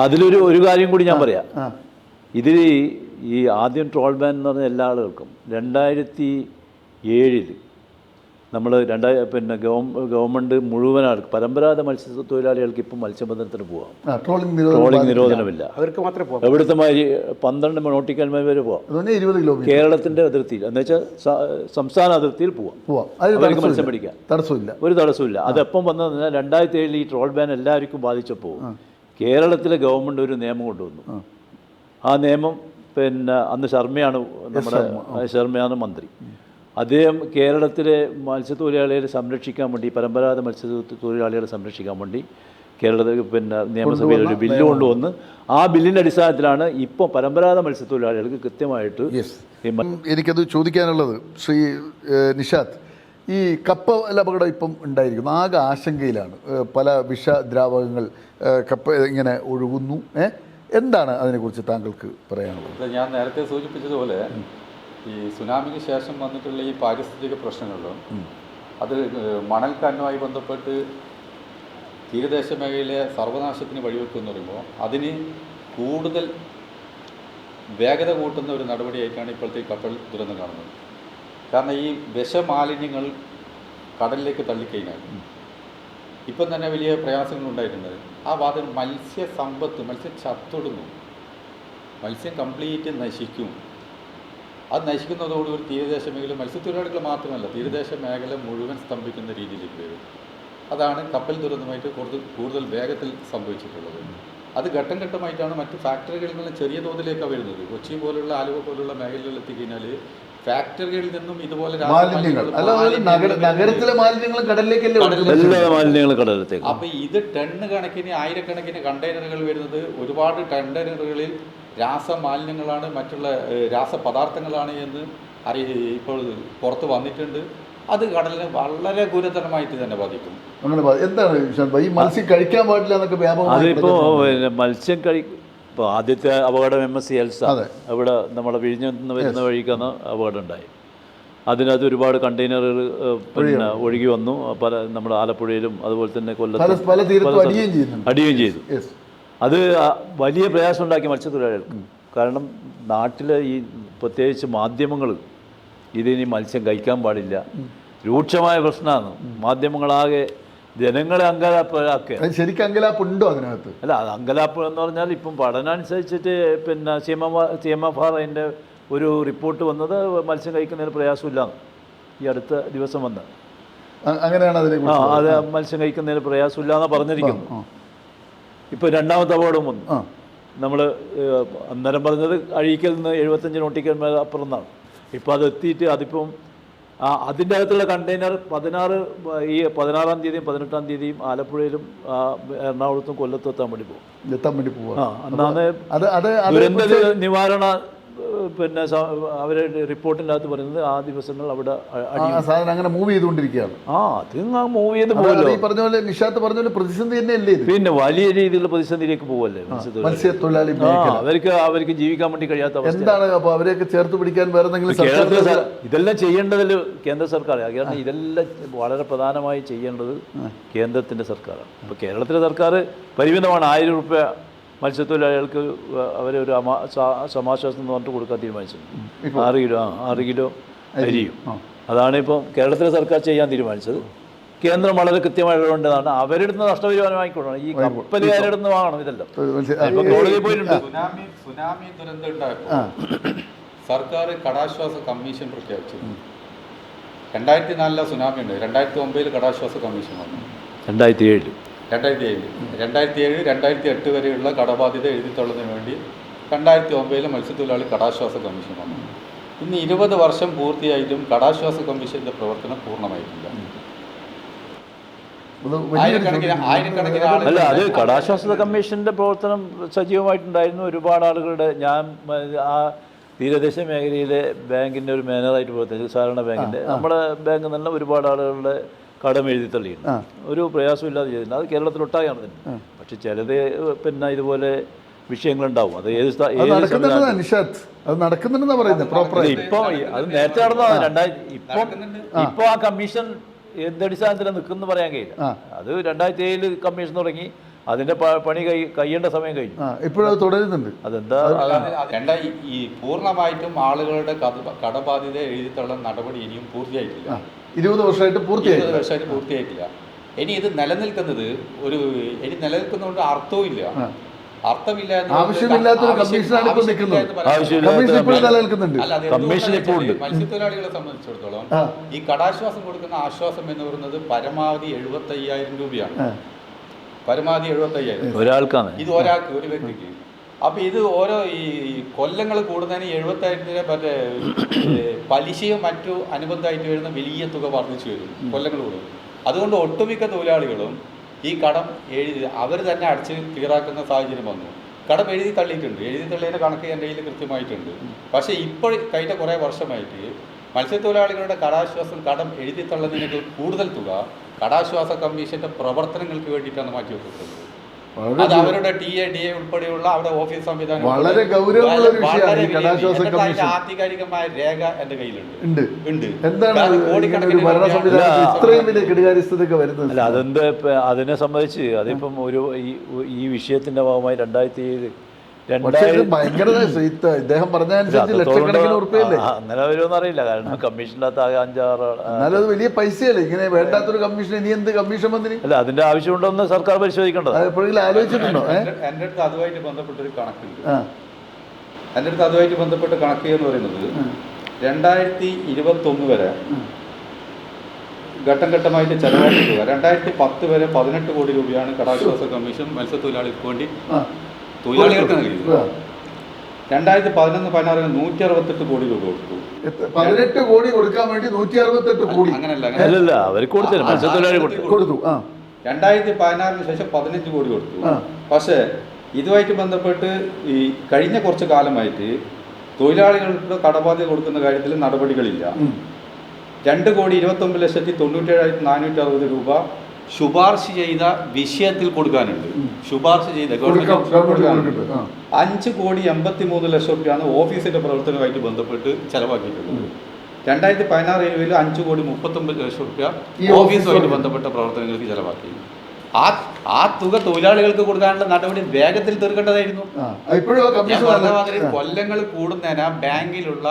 അതിലൊരു കാര്യം കൂടി ഞാൻ പറയാം. ഇതിൽ ഈ ആദ്യം ട്രോൾ ബാൻ എന്ന് പറഞ്ഞ എല്ലാ ആളുകൾക്കും 2007 നമ്മൾ ഗവൺമെൻറ് മുഴുവൻ പരമ്പരാഗത മത്സ്യത്തൊഴിലാളികൾക്ക് ഇപ്പം മത്സ്യബന്ധനത്തിന് പോവാം. ട്രോളിംഗ് നിരോധനമില്ല. അവർക്ക് മാത്രമേ പോകാം. എവിടുത്തെ മാതിരി 12 നോട്ടിക്കൽ മൈൽ വരെ പോവാം. കേരളത്തിൻ്റെ അതിർത്തിയിൽ, എന്ന് വെച്ചാൽ സംസ്ഥാന അതിർത്തിയിൽ പോവാം. അവർക്ക് മത്സ്യം പിടിക്കാം. ഒരു തടസ്സമില്ല. അതെപ്പം വന്നതെന്ന് 2007 ഈ ട്രോൾ ബാൻ എല്ലാവർക്കും ബാധിച്ചപ്പോൾ കേരളത്തിലെ ഗവൺമെൻറ് ഒരു നിയമം കൊണ്ടുവന്നു. ആ നിയമം അന്ന് ശർമ്മയാണ് മന്ത്രി. അദ്ദേഹം കേരളത്തിലെ മത്സ്യത്തൊഴിലാളികളെ സംരക്ഷിക്കാൻ വേണ്ടി, പരമ്പരാഗത മത്സ്യത്തൊഴിലാളികളെ സംരക്ഷിക്കാൻ വേണ്ടി കേരളത്തിൽ നിയമസഭയിൽ ഒരു ബില്ല് കൊണ്ടുവന്ന് ആ ബില്ലിൻ്റെ അടിസ്ഥാനത്തിലാണ് ഇപ്പോൾ പരമ്പരാഗത മത്സ്യത്തൊഴിലാളികൾക്ക് കൃത്യമായിട്ട്. എനിക്കത് ചോദിക്കാനുള്ളത് ശ്രീ നിഷാദ്, ഈ കപ്പൽ അപകടം ഇപ്പം ഉണ്ടായിരിക്കുന്നു. ആകെ ആശങ്കയിലാണ്. പല വിഷദ്രാവകങ്ങൾ കപ്പ ഇങ്ങനെ ഒഴുകുന്നു. എന്താണ് അതിനെക്കുറിച്ച് താങ്കൾക്ക് പറയാനുള്ളത്? ഞാൻ നേരത്തെ സൂചിപ്പിച്ചതുപോലെ ഈ സുനാമിക്ക് ശേഷം വന്നിട്ടുള്ള ഈ പാരിസ്ഥിതിക പ്രശ്നങ്ങളിലും അത് മണൽക്കാരനുമായി ബന്ധപ്പെട്ട് തീരദേശ മേഖലയിലെ സർവനാശത്തിന് വഴിവെക്കുമെന്ന് പറയുമ്പോൾ അതിന് കൂടുതൽ വേഗത കൂട്ടുന്ന ഒരു നടപടിയായിട്ടാണ് ഇപ്പോഴത്തെ കപ്പൽ ദുരന്തം കാണുന്നത്. കാരണം ഈ വിഷമാലിന്യങ്ങൾ കടലിലേക്ക് തള്ളിക്കഴിഞ്ഞാൽ ഇപ്പം തന്നെ വലിയ പ്രയാസങ്ങൾ ഉണ്ടായിട്ടുണ്ട്. ആ വാദം മത്സ്യം ചത്തൊടുങ്ങും, മത്സ്യം കംപ്ലീറ്റ് നശിക്കും. അത് നശിക്കുന്നതോടുകൂടി ഒരു തീരദേശ മേഖല മത്സ്യത്തൊഴിലാളികൾ മാത്രമല്ല തീരദേശ മേഖല മുഴുവൻ സ്തംഭിക്കുന്ന രീതിയിലേക്ക് വരും. അതാണ് കപ്പൽ ദുരന്തമായിട്ട് കൂടുതൽ വേഗത്തിൽ സംഭവിച്ചിട്ടുള്ളത്. അത് ഘട്ടം ഘട്ടമായിട്ടാണ് മറ്റ് ഫാക്ടറികളിൽ നിന്ന് ചെറിയ തോതിലേക്കാണ് വരുന്നത്. കൊച്ചി പോലുള്ള ആലുവ പോലുള്ള മേഖലകളിൽ എത്തിക്കഴിഞ്ഞാൽ ഫാക്ടറികളിൽ നിന്നും ഇതുപോലെ നഗരത്തിലെ മാലിന്യങ്ങൾ കടലിലേക്കല്ലേ? അപ്പൊ ഇത് ടണ്ണ് കണക്കിന് ആയിരക്കണക്കിന് കണ്ടെയ്നറുകൾ വരുന്നത്, ഒരുപാട് കണ്ടെയ്നറുകളിൽ രാസമാലിന്യങ്ങളാണ്, മറ്റുള്ള രാസപദാർത്ഥങ്ങളാണ് എന്ന് ഇപ്പോൾ പുറത്ത് വന്നിട്ടുണ്ട്. അത് കടലിനെ വളരെ ഗുരുതരമായിട്ട് തന്നെ ബാധിക്കും. അങ്ങനെ എന്താണ് ഈ മത്സ്യം കഴിക്കാൻ പാടില്ല എന്നൊക്കെ അതിപ്പോ മത്സ്യം ഇപ്പോൾ ആദ്യത്തെ അപകടം MSC എൽസ അവിടെ നമ്മുടെ വിഴിഞ്ഞത്ത് വരുന്ന വഴിക്കാണ് അപകടം ഉണ്ടായി. അതിനകത്ത് ഒരുപാട് കണ്ടെയ്നറുകൾ പിന്നെ ഒഴുകി വന്നു. പല നമ്മുടെ ആലപ്പുഴയിലും അതുപോലെ തന്നെ കൊല്ലത്തും അടിയുകയും ചെയ്തു. അത് വലിയ പ്രയാസം ഉണ്ടാക്കി മത്സ്യത്തൊഴിലാളികൾക്ക്. കാരണം നാട്ടിലെ ഈ പ്രത്യേകിച്ച് മാധ്യമങ്ങൾ ഇതിനി മത്സ്യം കഴിക്കാൻ പാടില്ല, രൂക്ഷമായ പ്രശ്നമാണ്. മാധ്യമങ്ങളാകെ ജനങ്ങളെ അങ്കലാപ്പാക്കുക. ശരിക്കും അങ്കലാപ്പുണ്ടോ അതിനകത്ത്? അല്ല, അത് അങ്കലാപ്പ് എന്ന് പറഞ്ഞാൽ ഇപ്പം പഠനം അനുസരിച്ചിട്ട് പിന്നെ CMFR അതിൻ്റെ ഒരു റിപ്പോർട്ട് വന്നത് മത്സ്യം കഴിക്കുന്നതിന് പ്രയാസമില്ലാന്ന് ഈ അടുത്ത ദിവസം വന്ന്. അങ്ങനെയാണ് അതിനെ അത് മത്സ്യം കഴിക്കുന്നതിന് പ്രയാസമില്ലാന്നാണ് പറഞ്ഞിരിക്കുന്നു. ഇപ്പോൾ രണ്ടാമത്തെ അപകടം വന്നു. നമ്മൾ അന്നേരം പറഞ്ഞത് അഴീക്കൽ നിന്ന് 75 നോട്ടിക്കൽ മേലെ അപ്പുറം എന്നാണ്. ഇപ്പോൾ അത് എത്തിയിട്ട് അതിപ്പം അതിൻ്റെ അകത്തുള്ള കണ്ടെയ്നർ 16-ാം തീയതിയും 18-ാം തീയതിയും ആലപ്പുഴയിലും എറണാകുളത്തും കൊല്ലത്തും എത്താൻ വേണ്ടി പോകും. അന്നാണ് ദുരന്ത നിവാരണ പിന്നെ അവരുടെ റിപ്പോർട്ടിൻ്റെ അകത്ത് പറയുന്നത് ആ ദിവസങ്ങൾ അവിടെ സാധനം അങ്ങനെ മൂവ് ചെയ്തുകൊണ്ടിരിക്കുകയാണ്. അത് മൂവ് ചെയ്ത് പോകുമല്ലോ. പറഞ്ഞ പോലെ നിഷാത്ത് പറഞ്ഞ പോലെ പ്രതിസന്ധി തന്നെയല്ലേ ഇത്? പിന്നെ വലിയ രീതിയിലുള്ള പ്രതിസന്ധിയിലേക്ക് പോവല്ലേ മത്സ്യത്തൊഴിലാളി. അവർക്ക് ജീവിക്കാൻ വേണ്ടി കഴിയാത്ത അവസ്ഥ. എന്താണ് അപ്പോൾ അവരെയൊക്കെ ചേർത്ത് പിടിക്കാൻ വേറെ എന്തെങ്കിലും? ഇതെല്ലാം ചെയ്യേണ്ടതിൽ കേന്ദ്ര സർക്കാർ. കാരണം ഇതെല്ലാം വളരെ പ്രധാനമായി ചെയ്യേണ്ടത് കേന്ദ്രത്തിൻ്റെ സർക്കാരാണ്. ഇപ്പോൾ കേരളത്തിലെ സർക്കാർ പരിമിതമാണ്. 1000 രൂപ മത്സ്യത്തൊഴിലാളികൾക്ക് അവരൊരു സമാശ്വാസം എന്ന് പറഞ്ഞിട്ട് കൊടുക്കാൻ തീരുമാനിച്ചത്. 6 കിലോ അരിയും. അതാണ് ഇപ്പം കേരളത്തിലെ സർക്കാർ ചെയ്യാൻ തീരുമാനിച്ചത്. കേന്ദ്രം വളരെ കൃത്യമായി ഇടപെടേണ്ടതാണ്. അവരുടെ നഷ്ടപരിഹാരം വാങ്ങിക്കൊള്ളണം. ഈ കപ്പലുകാരുടെ നിന്ന് വാങ്ങണം ഇതെല്ലാം. കോടതിയിൽ പോയിട്ടുണ്ട്. സുനാമി ദുരന്തം ഉണ്ടായപ്പോൾ സർക്കാർ കടാശ്വാസ കമ്മീഷൻ പ്രഖ്യാപിച്ചു. 2004 സുനാമി ഉണ്ട്. 2009 കടാശ്വാസ കമ്മീഷൻ വന്നു. 2007 2008 വരെയുള്ള കടബാധ്യത എഴുതിത്തള്ളുന്നതിന് വേണ്ടി 2009 മത്സ്യത്തൊഴിലാളി കടാശ്വാസ കമ്മീഷൻ വന്നു. ഇന്ന് 20 വർഷം പൂർത്തിയായിട്ടും കടാശ്വാസ കമ്മീഷന്റെ പ്രവർത്തനം പൂർണ്ണമായിട്ടില്ല. അല്ല, അത് കടാശ്വാസ കമ്മീഷന്റെ പ്രവർത്തനം സജീവമായിട്ടുണ്ടായിരുന്നു. ഒരുപാട് ആളുകളുടെ ഞാൻ ആ തീരദേശ മേഖലയിലെ ബാങ്കിൻ്റെ ഒരു മാനേജറായിട്ട് പ്രവർത്തിച്ചു. സാധാരണ ബാങ്കിൻ്റെ നമ്മുടെ ബാങ്കിൽ തന്നെ ഒരുപാട് ആളുകളുടെ കടം എഴുതി തള്ളിയിരുന്നു. ഒരു പ്രയാസമില്ലാതെ ചെയ്തിട്ടുണ്ട്. അത് കേരളത്തിലൊട്ടായാണ് തന്നെ. പക്ഷെ ചിലത് പിന്നെ ഇതുപോലെ വിഷയങ്ങളുണ്ടാവും. അത് ഇപ്പോൾ അത് നേരത്തെ നടന്നതാണ്. ഇപ്പോൾ ആ കമ്മീഷൻ എന്തടിസ്ഥാനത്തിലാണ് നിൽക്കുന്നു പറയാൻ കഴിയില്ല. അത് 2007 കമ്മീഷൻ തുടങ്ങി. അതിന്റെ പണി കഴിയേണ്ട സമയം കഴിഞ്ഞു. ഇപ്പോഴത് തുടരുന്നുണ്ട്. അതെന്താ ഈ പൂർണ്ണമായിട്ടും ആളുകളുടെ കടബാധ്യത എഴുതിത്തള്ളുന്ന നടപടി ഇനിയും പൂർത്തിയായിട്ടില്ല. 20 വർഷമായിട്ട് പൂർത്തിയായിട്ടില്ല. ഇനി ഇത് നിലനിൽക്കുന്നത് ഇനി നിലനിൽക്കുന്നതുകൊണ്ട് അർത്ഥവും ഇല്ല. അർത്ഥമില്ല. മത്സ്യത്തൊഴിലാളികളെ സംബന്ധിച്ചിടത്തോളം ഈ കടാശ്വാസം കൊടുക്കുന്ന ആശ്വാസം എന്ന് പറയുന്നത് പരമാവധി 75,000 രൂപയാണ്. പരമാവധി 75,000 ഒരാൾക്കാണ്. ഇത് ഒരാൾക്ക്, ഒരു വ്യക്തിക്ക്. അപ്പൊ ഇത് ഓരോ ഈ കൊല്ലങ്ങൾ കൂടുന്നതിന് 70,000 മറ്റേ പലിശയും മറ്റു അനുബന്ധമായിട്ട് വരുന്ന വലിയ തുക വർദ്ധിച്ചു വരും കൊല്ലങ്ങൾ കൂടും. അതുകൊണ്ട് ഒട്ടുമിക്ക തൊഴിലാളികളും ഈ കടം അവർ തന്നെ അടച്ച് ക്ലിയറാക്കുന്ന സാഹചര്യം വന്നു. കടം എഴുതി തള്ളിയിട്ടുണ്ട്. എഴുതി തള്ളിയതിൻ്റെ കണക്ക് എൻ്റെ കയ്യിൽ കൃത്യമായിട്ടുണ്ട്. പക്ഷേ ഇപ്പോൾ കഴിഞ്ഞ കുറേ വർഷമായിട്ട് മത്സ്യത്തൊഴിലാളികളുടെ കടം എഴുതി തള്ളുന്നതിനേക്കാൾ കൂടുതൽ തുക കടാശ്വാസ കമ്മീഷന്റെ പ്രവർത്തനങ്ങൾക്ക് വേണ്ടിയിട്ടാണ് മാറ്റിവെക്കുന്നത്. അത് അവരുടെ DA ഉൾപ്പെടെയുള്ള അവിടെ ഓഫീസ് സംവിധാനം വളരെ ഗൗരവമുള്ള ഒരു വിഷയമാണ്. ആധികാരികമായ രേഖ എന്റെ കയ്യിലുണ്ട്. അല്ല, അതെന്ത് അതിനെ സംബന്ധിച്ച് അതിപ്പം ഈ വിഷയത്തിന്റെ ഭാഗമായി 2007 ഇദ്ദേഹം പറഞ്ഞ ലക്ഷക്കണക്കിന് ഉറുപ്പികയല്ലേ? അങ്ങനെ വരുമെന്ന് അറിയില്ല. കാരണം കമ്മീഷൻ്റെ അകത്ത് ആകെ 5-6 എന്നാലും വലിയ പൈസയല്ലേ ഇങ്ങനെ വേണ്ടാത്തൊരു കമ്മീഷൻ. ഇനി എന്ത് കമ്മീഷൻ വന്നിന്? അല്ല, അതിന്റെ ആവശ്യമുണ്ടോന്ന് സർക്കാർ പരിശോധിക്കേണ്ടത്. എപ്പോഴെങ്കിലും ആലോചിച്ചിട്ടുണ്ടോ? എൻ്റെ അടുത്ത് അതുമായിട്ട് ബന്ധപ്പെട്ടൊരു കണക്കുണ്ട്. കണക്ക് എന്ന് പറയുന്നത് 2021 വരെ ഘട്ടം ഘട്ടമായിട്ട് ചെലവാക്കിയിട്ടുള്ളത്. 2010 വരെ 18 കോടി രൂപയാണ് കടാശ്വാസ കമ്മീഷൻ മത്സ്യത്തൊഴിലാളികൾക്ക് വേണ്ടി തൊഴിലാളികൾക്ക് നൽകിയത്. 2011-16 168 കോടി രൂപ കൊടുത്തു. 18 കോടി കൊടുക്കാൻ വേണ്ടി 168 കോടി അല്ലല്ല അവർക്ക് കൊടുത്തില്ല, മത്സ്യത്തൊഴിലാളി കൊടുത്തു. 2016 ശേഷം 15 കോടി കൊടുത്തു. പക്ഷേ ഇതുമായിട്ട് ബന്ധപ്പെട്ട് ഈ കഴിഞ്ഞ കുറച്ച് കാലമായിട്ട് തൊഴിലാളികൾക്ക് കടബാധ്യത കൊടുക്കുന്ന കാര്യത്തിൽ നടപടികളില്ല. 2,29,97,460 രൂപ ശുപാർശ ചെയ്ത വിഷയത്തിൽ കൊടുക്കാനുണ്ട്. ശുപാർശ ചെയ്ത ഗവൺമെന്റ് 5,83,00,000 രൂപയാണ് ഓഫീസിന്റെ പ്രവർത്തനവുമായിട്ട് ബന്ധപ്പെട്ട് ചെലവാക്കിയിട്ടുള്ളത്. 2016-17 5,39,00,000 രൂപ ഓഫീസുമായിട്ട് ബന്ധപ്പെട്ട പ്രവർത്തനങ്ങൾക്ക് ചെലവാക്കി. ആ തുക തൊഴിലാളികൾക്ക് കൊടുക്കാനുള്ള നടപടി വേഗത്തിൽ തീർക്കേണ്ടതായിരുന്നു. കൊല്ലങ്ങൾ കൂടുന്നതിന് ബാങ്കിലുള്ള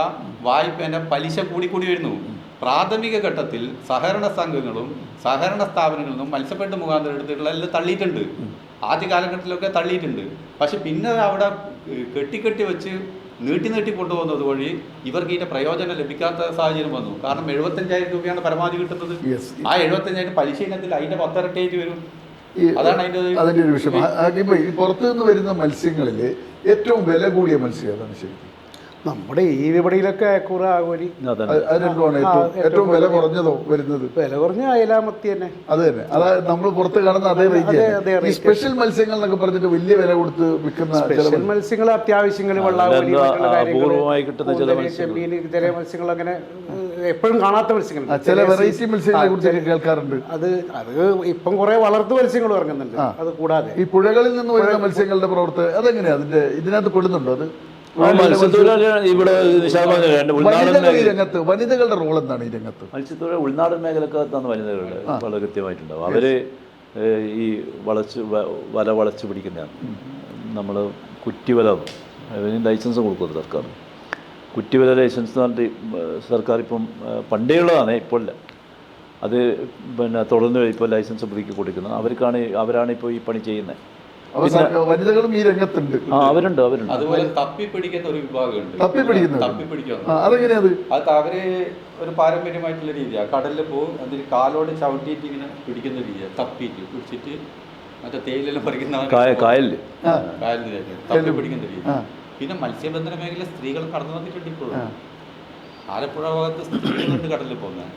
വായ്പേന്റെ പലിശ കൂടിക്കൂടി വരുന്നു. പ്രാഥമിക ഘട്ടത്തിൽ സഹകരണ സംഘങ്ങളും സഹകരണ സ്ഥാപനങ്ങളും മത്സ്യബന്ധന മുഖാന്തരം എടുത്തിട്ടുള്ള എല്ലാം തള്ളിയിട്ടുണ്ട്. ആദ്യ കാലഘട്ടത്തിലൊക്കെ തള്ളിയിട്ടുണ്ട്. പക്ഷെ പിന്നെ അവിടെ കെട്ടി വെച്ച് നീട്ടി കൊണ്ടുപോകുന്നത് വഴി ഇവർക്ക് ഇതിന്റെ പ്രയോജനം ലഭിക്കാത്ത സാഹചര്യം വന്നു. കാരണം 75,000 രൂപയാണ് പരമാവധി കിട്ടുന്നത്. ആ 75,000 പലിശ ഇനത്തിൽ അതിന്റെ 10 ഇരട്ടിയായിട്ട് വരും. അതാണ് അതിന്റെ ഒരു വിഷയം. പുറത്തു നിന്ന് വരുന്ന മത്സ്യങ്ങളിൽ ഏറ്റവും വില കൂടിയ മത്സ്യം ഏതാണ് ശരിക്കും? നമ്മുടെ ഈ വിപണിയിലൊക്കെ അയക്കൂറ ആകോലി ഏറ്റവും വില കുറഞ്ഞതോ വരുന്നത്? വില കുറഞ്ഞ അയലാമത്തി തന്നെ. അത് തന്നെ, അതായത് നമ്മൾ പുറത്ത് കാണുന്ന അതേ റേറ്റ്. സ്പെഷ്യൽ മത്സ്യങ്ങൾ എന്നൊക്കെ പറഞ്ഞിട്ട് വലിയ വില കൊടുത്ത് വിൽക്കുന്ന സ്പെഷ്യൽ മത്സ്യങ്ങൾ അത്യാവശ്യങ്ങൾ വെള്ളാവലി ചില മത്സ്യങ്ങൾ അങ്ങനെ എപ്പോഴും കാണാത്ത മത്സ്യങ്ങൾ, ചില വെറൈറ്റി മത്സ്യങ്ങളെ കുറിച്ചൊക്കെ കേൾക്കാറുണ്ട്. അത് ഇപ്പം കുറെ വളർത്തു മത്സ്യങ്ങൾ ഇറങ്ങുന്നുണ്ട്. അത് കൂടാതെ ഈ പുഴകളിൽ നിന്ന് വരുന്ന മത്സ്യങ്ങളുടെ പ്രവർത്തനം അതെങ്ങനെയാ? അതിന്റെ ഇതിനകത്ത് പെടുന്നുണ്ടോ? അത് വനിതകളുടെ റോൾ എന്താണ് ഈ രംഗത്ത്? മത്സ്യത്തൊഴിലാളി ഉൾനാടൻ മേഖലക്കകത്താണ് വനിതകളുടെ വളരെ കൃത്യമായിട്ടുണ്ടാവും. അവര് ഈ വല വളച്ച് പിടിക്കുന്നതാണ്. നമ്മൾ കുറ്റിവല ലൈസൻസ് കൊടുക്കുന്നത് സർക്കാർ. കുറ്റിവല ലൈസൻസ് എന്ന് പറഞ്ഞിട്ട് സർക്കാർ ഇപ്പം പണ്ടേ ഉള്ളതാണ്, ഇപ്പോൾ ഇല്ല. അത് പിന്നെ തുടർന്ന് ഇപ്പോൾ ലൈസൻസ് പുതുക്കി കൊടുക്കുന്നത് അവരാണ് ഇപ്പോൾ ഈ പണി ചെയ്യുന്നത്. വനിതകളും ഈ രംഗത്തുണ്ട്. അവരുണ്ട്. അതുപോലെ തപ്പിപ്പിടിക്കുന്ന ഒരു വിഭാഗമുണ്ട്. അതെങ്ങനെയാ? അത് അവര് ഒരു പാരമ്പര്യമായിട്ടുള്ള രീതിയാണ്. കടലിൽ പോകും, അതിന് കാലോട് ചവിട്ടിയിട്ട് ഇങ്ങനെ പിടിക്കുന്ന രീതിയാണ്. തപ്പിയിട്ട് പിടിച്ചിട്ട് മറ്റേ തേയിലെല്ലാം പറിക്കുന്ന കായലിൽ തപ്പി പിടിക്കുന്ന രീതി. പിന്നെ മത്സ്യബന്ധന മേഖല സ്ത്രീകൾ കടന്നു വന്നിട്ടുണ്ട്. ഇപ്പോഴും ആലപ്പുഴ ഭാഗത്ത് സ്ത്രീകളുണ്ട് കടലിൽ പോകുന്നത്.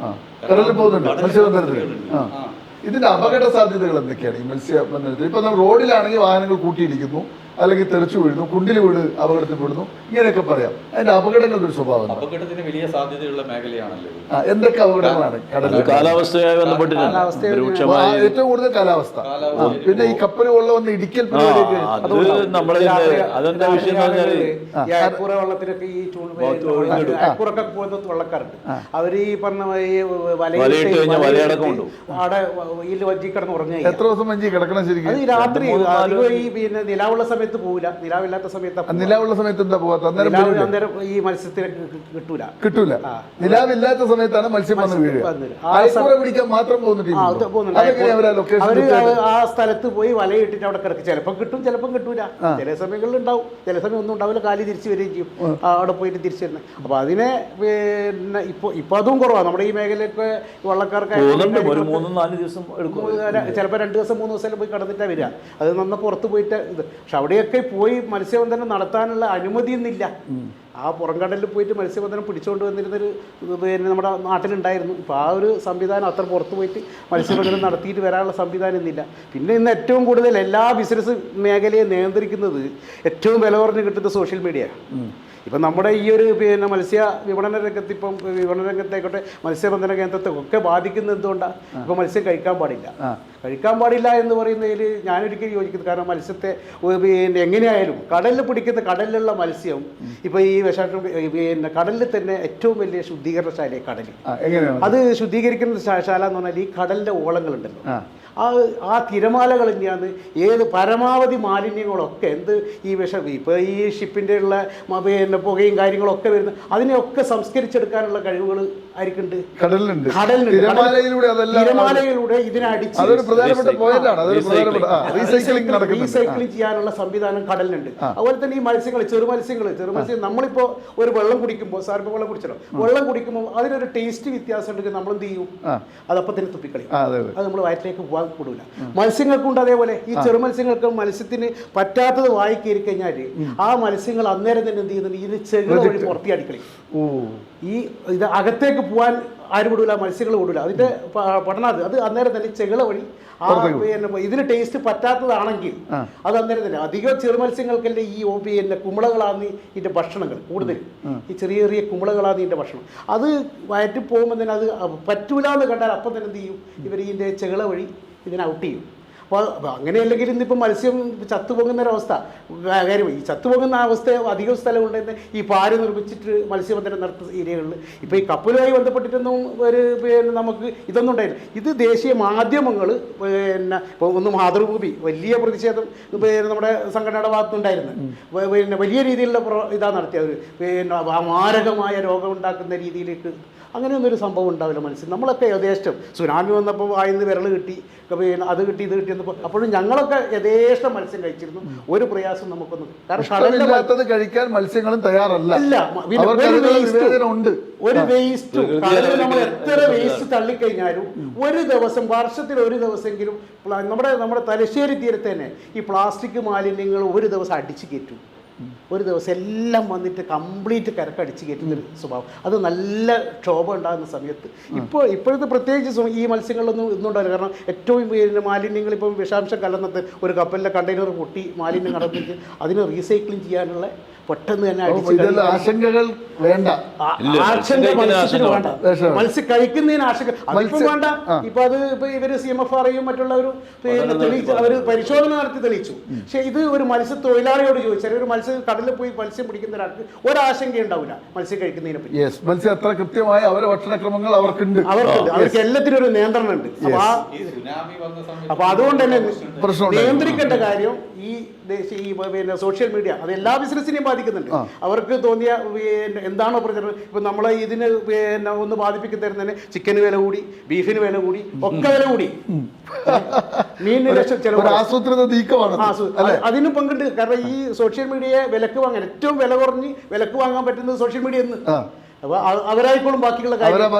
ഇതിന്റെ അപകട സാധ്യതകൾ എന്തൊക്കെയാണ് ഈ മത്സ്യബന്ധനത്തിൽ? ഇപ്പൊ നമ്മൾ റോഡിലാണെങ്കിൽ വാഹനങ്ങൾ കൂട്ടിയിടിക്കുന്നു, അല്ലെങ്കിൽ തെറിച്ചു വീഴുന്നു, കുണ്ടിൽ വീട് അപകടത്തിൽ പെടുന്നു, ഇങ്ങനെയൊക്കെ പറയാം. അതിന്റെ അപകടങ്ങളുടെ ഒരു സ്വഭാവം, അപകടത്തിന് വലിയ സാധ്യതയുള്ള മേഖലയാണല്ലോ. എന്തൊക്കെ അപകടങ്ങളാണ്? കാലാവസ്ഥയുമായി ബന്ധപ്പെട്ടിട്ടാണ് ഏറ്റവും കൂടുതൽ കാലാവസ്ഥ. പിന്നെ ഈ കപ്പൽ വെള്ളം വന്ന് ഇടിക്കൽ പരിപാടിയൊക്കെ വെള്ളത്തിലൊക്കെ ഈ അയക്കൂറൊക്കെ പോകുന്ന വള്ളക്കാരുണ്ട്. അവര് ഈ പറഞ്ഞ അവിടെ ഈ വഞ്ചി കിടന്ന് ഉറങ്ങുക. എത്ര ദിവസം വഞ്ചി കിടക്കണം ശരിക്കും? അത് രാത്രി ഈ പിന്നെ നിലാവുള്ള സമയത്ത് പോവില്ല. നിലാവില്ലാത്ത സമയത്ത് നിലാവുള്ള സമയത്ത് എന്താ പോകാത്ത? അന്നേരം ഈ മത്സ്യത്തിന് കിട്ടൂല. നിലാവില്ലാത്ത സമയത്താണ് മത്സ്യം വന്ന് വീഴുക. പിടിക്കാൻ മാത്രം അവര് ആ സ്ഥലത്ത് പോയി വലയിട്ടിട്ട് അവിടെ കിടക്കും. ചിലപ്പോൾ കിട്ടും, ചിലപ്പം കിട്ടൂല. ചില സമയങ്ങളിൽ ഉണ്ടാവും, ചില സമയം ഒന്നും ഉണ്ടാവില്ല. കാലി തിരിച്ചു വരികയും ചെയ്യും, അവിടെ പോയിട്ട് തിരിച്ചു വരുന്നത്. അപ്പൊ അതിനെ പിന്നെ ഇപ്പൊ അതും കുറവാണ് നമ്മുടെ ഈ മേഖലയൊക്കെ. വള്ളക്കാർക്ക് ചിലപ്പോൾ 2 ദിവസം 3 ദിവസം പോയി കടന്നിട്ടാണ് വരിക. അത് നന്ന പുറത്ത് പോയിട്ട് പക്ഷെ അവിടെയൊക്കെ പോയി മത്സ്യബന്ധനം നടത്താനുള്ള അനുമതിയൊന്നുമില്ല. ആ പുറംകടലിൽ പോയിട്ട് മത്സ്യബന്ധനം പിടിച്ചുകൊണ്ട് വന്നിരുന്നൊരു പിന്നെ നമ്മുടെ നാട്ടിലുണ്ടായിരുന്നു. ഇപ്പോൾ ആ ഒരു സംവിധാനം അത്ര പുറത്ത് പോയിട്ട് മത്സ്യബന്ധനം നടത്തിയിട്ട് വരാനുള്ള സംവിധാനം ഇന്നില്ല. പിന്നെ ഇന്ന് ഏറ്റവും കൂടുതൽ എല്ലാ ബിസിനസ് മേഖലയെ നിയന്ത്രിക്കുന്നത് ഏറ്റവും വില കുറഞ്ഞ് കിട്ടുന്ന സോഷ്യൽ മീഡിയ. ഇപ്പം നമ്മുടെ ഈ ഒരു പിന്നെ മത്സ്യ വിപണന രംഗത്ത്, ഇപ്പം വിപണന രംഗത്തായിക്കോട്ടെ മത്സ്യബന്ധന കേന്ദ്രത്തെ ഒക്കെ ബാധിക്കുന്നത് എന്തുകൊണ്ടാണ്? ഇപ്പം മത്സ്യം കഴിക്കാൻ പാടില്ല എന്ന് പറയുന്നതിൽ ഞാനൊരിക്കലും യോജിക്കുന്നത്. കാരണം മത്സ്യത്തെ പിന്നെ എങ്ങനെയായാലും കടലിൽ പിടിക്കുന്ന കടലിലുള്ള മത്സ്യം ഇപ്പം ഈ പിന്നെ കടലിൽ തന്നെ ഏറ്റവും വലിയ ശുദ്ധീകരണശാല കടലിൽ. അത് ശുദ്ധീകരിക്കുന്ന ശാല എന്ന് പറഞ്ഞാൽ ഈ കടലിൻ്റെ ഓളങ്ങളുണ്ടല്ലോ, ആ തിരമാലകൾ തന്നെയാണ് ഏത് പരമാവധി മാലിന്യങ്ങളൊക്കെ ഈ ഇപ്പോൾ ഈ ഷിപ്പിൻ്റെ ഉള്ള പിന്നെ പുകയും കാര്യങ്ങളൊക്കെ വരുന്നത് അതിനെയൊക്കെ സംസ്കരിച്ചെടുക്കാനുള്ള കഴിവുകൾ ആയിരിക്കുന്നുണ്ട് കടലിലുണ്ട്. തിരമാലയിലൂടെ ഇതിനടിച്ച് റീസൈക്ലിംഗ് ചെയ്യാനുള്ള സംവിധാനം കടലിനുണ്ട്. അതുപോലെ തന്നെ ഈ ചെറുമത്സ്യങ്ങൾ നമ്മളിപ്പോൾ ഒരു വെള്ളം കുടിക്കുമ്പോൾ സാറിപ്പോൾ വെള്ളം കുടിച്ചല്ലോ, വെള്ളം കുടിക്കുമ്പോൾ അതിനൊരു ടേസ്റ്റ് വ്യത്യാസം ഉണ്ടെങ്കിൽ നമ്മൾ എന്ത് ചെയ്യും, അതപ്പം തന്നെ തുപ്പിക്കളയും. അത് നമ്മൾ വയറ്റിലേക്ക് പോകാൻ കൂടില്ല. മത്സ്യങ്ങൾക്കുണ്ട് അതേപോലെ. ഈ ചെറുമത്സ്യങ്ങൾക്ക് മത്സ്യത്തിന് പറ്റാത്തത് വായി കയറി കഴിഞ്ഞാൽ ആ മത്സ്യങ്ങൾ അന്നേരം തന്നെ എന്ത് ചെയ്യുന്നുണ്ട്, ഇതിന് ചെകിള വഴി പുറത്തിയാടിക്കളയും. ഈ ഇത് അകത്തേക്ക് പോകാൻ ആരും വിടൂല, മത്സ്യങ്ങൾ വിടൂല. അതിന്റെ പഠനം അത് അന്നേരം തന്നെ ചെകിള വഴി പിന്നെ ഇതിന് ടേസ്റ്റ് പറ്റാത്തതാണെങ്കിൽ അത് അന്നേരം തന്നെ. അധികം ചെറുമത്സ്യങ്ങൾക്കല്ലേ ഈ പിന്നെ കുമ്പളകളാണ് ഇതിന്റെ ഭക്ഷണങ്ങൾ കൂടുതൽ. ഈ ചെറിയ ചെറിയ കുമ്പളകളാണ് ഇതിന്റെ ഭക്ഷണം. അത് വയറ്റിൽ പോകുമ്പോൾ തന്നെ അത് പറ്റൂല എന്ന് കണ്ടാൽ അപ്പം തന്നെ എന്ത് ചെയ്യും, ഇവർ ഇതിന്റെ ചെകിള വഴി ഇതിനെ ഔട്ട് ചെയ്യും. അപ്പോൾ അങ്ങനെയല്ലെങ്കിൽ ഇന്നിപ്പോൾ മത്സ്യം ചത്തുപൊങ്ങുന്നൊരവസ്ഥ കാര്യം. ഈ ചത്തുപൊങ്ങുന്ന അവസ്ഥ അധികം സ്ഥലമുണ്ടെന്ന് ഈ പാര് നിർമ്മിച്ചിട്ട് മത്സ്യബന്ധനം നടത്തുന്ന ഏരിയകളിൽ. ഇപ്പോൾ ഈ കപ്പലുമായി ബന്ധപ്പെട്ടിട്ടൊന്നും പിന്നെ നമുക്ക് ഇതൊന്നും ഉണ്ടായില്ല. ഇത് ദേശീയ മാധ്യമങ്ങൾ പിന്നെ ഇപ്പോൾ ഒന്ന് മാതൃഭൂമി വലിയ പ്രതിഷേധം നമ്മുടെ സംഘടനയുടെ ഭാഗത്തുനിന്നുണ്ടായിരുന്നു. പിന്നെ വലിയ രീതിയിലുള്ള ഇതാണ് നടത്തിയത്. പിന്നെ മാരകമായ രോഗമുണ്ടാക്കുന്ന രീതിയിലേക്ക് അങ്ങനെയൊന്നൊരു സംഭവം ഉണ്ടാവില്ല. നമ്മളൊക്കെ യഥേഷ്ടം സുനാമി വന്നപ്പോൾ വായിന്ന് വിരൽ കിട്ടി, പിന്നെ അത് കിട്ടി ഇത് കിട്ടി എന്നപ്പോൾ അപ്പോഴും ഞങ്ങളൊക്കെ യഥേഷ്ടം മത്സ്യം കഴിച്ചിരുന്നു. ഒരു പ്രയാസം നമുക്കൊന്നും. കാരണം കഴിക്കാൻ മത്സ്യങ്ങളും തയ്യാറല്ല. ഒരു വേസ്റ്റ് കടലിൽ നമ്മൾ എത്ര വേസ്റ്റ് തള്ളിക്കഴിഞ്ഞാലും ഒരു ദിവസം, വർഷത്തിൽ ഒരു ദിവസമെങ്കിലും നമ്മുടെ തലശ്ശേരി തീരത്ത് തന്നെ ഈ പ്ലാസ്റ്റിക് മാലിന്യങ്ങൾ ഒരു ദിവസം അടിച്ചു കയറ്റും. ഒരു ദിവസം എല്ലാം വന്നിട്ട് കംപ്ലീറ്റ് കരക്കടിച്ച് കയറ്റുന്നൊരു സ്വഭാവം. അത് നല്ല ക്ഷോഭം ഉണ്ടാകുന്ന സമയത്ത് ഇപ്പോഴത്തെ പ്രത്യേകിച്ച് ഈ മത്സ്യങ്ങളിലൊന്നും ഇന്നുണ്ടാവില്ല. കാരണം ഏറ്റവും മാലിന്യങ്ങൾ ഇപ്പം വിഷാംശം കലർന്നത് ഒരു കപ്പലിലെ കണ്ടെയ്നർ പൊട്ടി മാലിന്യം കടന്നിട്ട് അതിന് റീസൈക്ലിംഗ് ചെയ്യാനുള്ള പെട്ടെന്ന് തന്നെ ആശങ്കകൾ വേണ്ട. മത്സ്യം കഴിക്കുന്നതിന് ആശങ്ക അതിപ്പം വേണ്ട. ഇപ്പൊ അത് ഇപ്പൊ ഇവര് CMFRയും മറ്റുള്ളവരും അവര് പരിശോധന നടത്തി തെളിയിച്ചു. പക്ഷെ ഇത് ഒരു മത്സ്യ തൊഴിലാളിയോട് ചോദിച്ചാൽ, ഒരു കടലിൽ പോയി മത്സ്യം പിടിക്കുന്ന ഒരാൾക്ക് ഒരാശങ്ക ഉണ്ടാവില്ല മത്സ്യം കഴിക്കുന്നതിനെ പറ്റി. മത്സ്യം അത്ര കൃത്യമായ അവരുടെ ഭക്ഷണക്രമങ്ങൾ അവർക്കുണ്ട്. അവർക്ക് എല്ലാത്തിനും ഒരു നിയന്ത്രണം ഉണ്ട്. അപ്പൊ അതുകൊണ്ട് തന്നെ നിയന്ത്രിക്കേണ്ട കാര്യം ഈ പിന്നെ സോഷ്യൽ മീഡിയ അത് എല്ലാ ബിസിനസ്സിനെയും ബാധിക്കുന്നുണ്ട്. അവർക്ക് തോന്നിയ എന്താണോ പ്രചരണം. ഇപ്പൊ നമ്മളെ ഇതിന് പിന്നെ ഒന്ന് ബാധിപ്പിക്കുന്നതിന് ചിക്കന് വില കൂടി, ബീഫിന് വില കൂടി, ഒക്കെ വില കൂടി, മീനിന് ലക്ഷം ചെലവ്. അതിനും പങ്കുണ്ട്. കാരണം ഈ സോഷ്യൽ മീഡിയയെ വിലക്ക് വാങ്ങാൻ ഏറ്റവും വില കുറഞ്ഞ് വിലക്ക് വാങ്ങാൻ പറ്റുന്നത് സോഷ്യൽ മീഡിയ എന്ന്. അപ്പോൾ അവരായിക്കോളും ബാക്കിയുള്ള കാര്യം.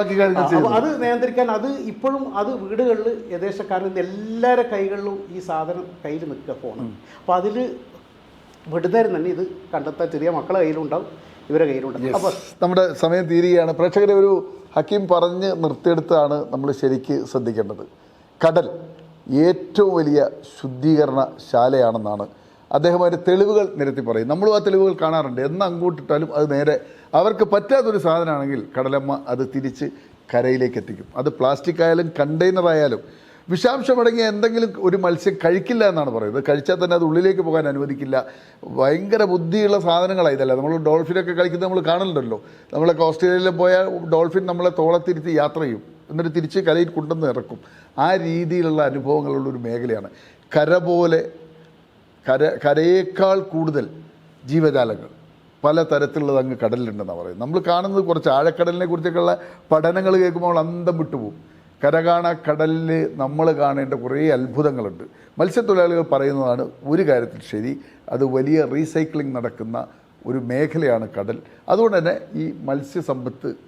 അത് നിയന്ത്രിക്കാൻ അത് ഇപ്പോഴും അത് വീടുകളിൽ യഥേഷ്ടക്കാരൻ എല്ലാവരുടെ കൈകളിലും ഈ സാധനം കയ്യിൽ നിൽക്കുക, ഫോണ്. അപ്പോൾ അതിൽ വിടുന്നേരം തന്നെ ഇത് കണ്ടെത്താൻ ചെറിയ മക്കളുടെ കയ്യിലുണ്ടാവും, ഇവരുടെ കയ്യിലുണ്ടാവും. അപ്പോൾ നമ്മുടെ സമയം തീരുകയാണ്. പ്രേക്ഷകരെ ഒരു ഹക്കീം പറഞ്ഞ് നിർത്തിയെടുത്താണ് നമ്മൾ ശരിക്ക് ശ്രദ്ധിക്കേണ്ടത്. കടൽ ഏറ്റവും വലിയ ശുദ്ധീകരണ ശാലയാണെന്നാണ് അദ്ദേഹം അതിൻ്റെ തെളിവുകൾ നിരത്തി പറയും. നമ്മളും ആ തെളിവുകൾ കാണാറുണ്ട്. എന്ന് അങ്ങോട്ടിട്ടാലും അത് നേരെ അവർക്ക് പറ്റാത്തൊരു സാധനമാണെങ്കിൽ കടലമ്മ അത് തിരിച്ച് കരയിലേക്ക് എത്തിക്കും. അത് പ്ലാസ്റ്റിക് ആയാലും കണ്ടെയ്നർ ആയാലും വിഷാംശമടങ്ങിയ എന്തെങ്കിലും ഒരു മത്സ്യം കഴിക്കില്ല എന്നാണ് പറയുന്നത്. കഴിച്ചാൽ തന്നെ അത് ഉള്ളിലേക്ക് പോകാൻ അനുവദിക്കില്ല. ഭയങ്കര ബുദ്ധിയുള്ള സാധനങ്ങളാണ് ഇതല്ല. നമ്മൾ ഡോൾഫിനൊക്കെ കളിക്കുന്നത് നമ്മൾ കാണലുണ്ടല്ലോ. നമ്മളൊക്കെ ഓസ്ട്രേലിയയിൽ പോയാൽ ഡോൾഫിൻ നമ്മളെ തോളത്തിരുത്തി യാത്ര ചെയ്യും, എന്നിട്ട് തിരിച്ച് കരയിൽ കൊണ്ടുവന്ന് ഇറക്കും. ആ രീതിയിലുള്ള അനുഭവങ്ങളുള്ളൊരു മേഖലയാണ്. കര പോലെ കരയേക്കാൾ കൂടുതൽ ജീവജാലങ്ങൾ പല തരത്തിലുള്ളത് അങ്ങ് കടലിലുണ്ടെന്നാണ് പറയുന്നത്. നമ്മൾ കാണുന്നത് കുറച്ച് ആഴക്കടലിനെ കുറിച്ചൊക്കെയുള്ള പഠനങ്ങൾ കേൾക്കുമ്പോൾ അന്തം വിട്ടുപോകും. കടലിൽ നമ്മൾ കാണേണ്ട കുറേ അത്ഭുതങ്ങളുണ്ട്. മത്സ്യത്തൊഴിലാളികൾ പറയുന്നതാണ് ഒരു കാര്യത്തിൽ ശരി, അത് വലിയ റീസൈക്ലിംഗ് നടക്കുന്ന ഒരു മേഖലയാണ് കടൽ. അതുകൊണ്ട് തന്നെ ഈ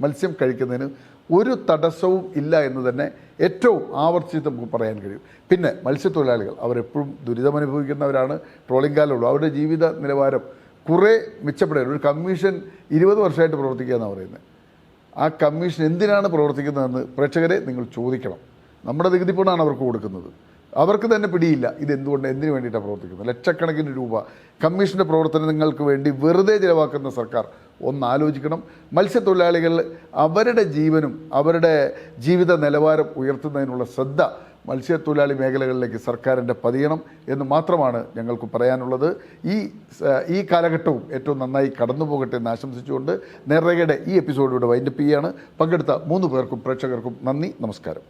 മത്സ്യം കഴിക്കുന്നതിന് ഒരു തടസ്സവും ഇല്ല എന്ന് തന്നെ ഏറ്റവും ആവർത്തിച്ച് നമുക്ക് പറയാൻ കഴിയും. പിന്നെ മത്സ്യത്തൊഴിലാളികൾ അവരെപ്പോഴും ദുരിതമനുഭവിക്കുന്നവരാണ്. ട്രോളിംഗ് കാലമുള്ളൂ. അവരുടെ ജീവിത നിലവാരം കുറേ മെച്ചപ്പെടാൻ ഒരു കമ്മീഷൻ 20 വർഷമായിട്ട് പ്രവർത്തിക്കുക എന്നാണ് പറയുന്നത്. ആ കമ്മീഷൻ എന്തിനാണ് പ്രവർത്തിക്കുന്നതെന്ന് പ്രേക്ഷകരെ നിങ്ങൾ ചോദിക്കണം. നമ്മുടെ നികുതി പണമാണ് അവർക്ക് കൊടുക്കുന്നത്. അവർക്ക് തന്നെ പിടിയില്ല ഇതെന്തുകൊണ്ട്, എന്തിനു വേണ്ടിയിട്ടാണ് പ്രവർത്തിക്കുന്നത്. ലക്ഷക്കണക്കിന് രൂപ കമ്മീഷൻ്റെ പ്രവർത്തനങ്ങൾക്ക് വേണ്ടി വെറുതെ ചിലവാക്കുന്ന സർക്കാർ ഒന്നാലോചിക്കണം. മത്സ്യത്തൊഴിലാളികൾ അവരുടെ ജീവനും അവരുടെ ജീവിത നിലവാരം ഉയർത്തുന്നതിനുള്ള ശ്രദ്ധ മത്സ്യത്തൊഴിലാളി മേഖലകളിലേക്ക് സർക്കാരിൻ്റെ പതിയണം എന്ന് മാത്രമാണ് ഞങ്ങൾക്ക് പറയാനുള്ളത്. ഈ കാലഘട്ടവും ഏറ്റവും നന്നായി കടന്നു പോകട്ടെ എന്ന് ആശംസിച്ചുകൊണ്ട് നേർരേഖയുടെ ഈ എപ്പിസോഡിലൂടെ വൈൻഡപ്പ് ചെയ്യുകയാണ്. പങ്കെടുത്ത 3 പേർക്കും പ്രേക്ഷകർക്കും നന്ദി, നമസ്കാരം.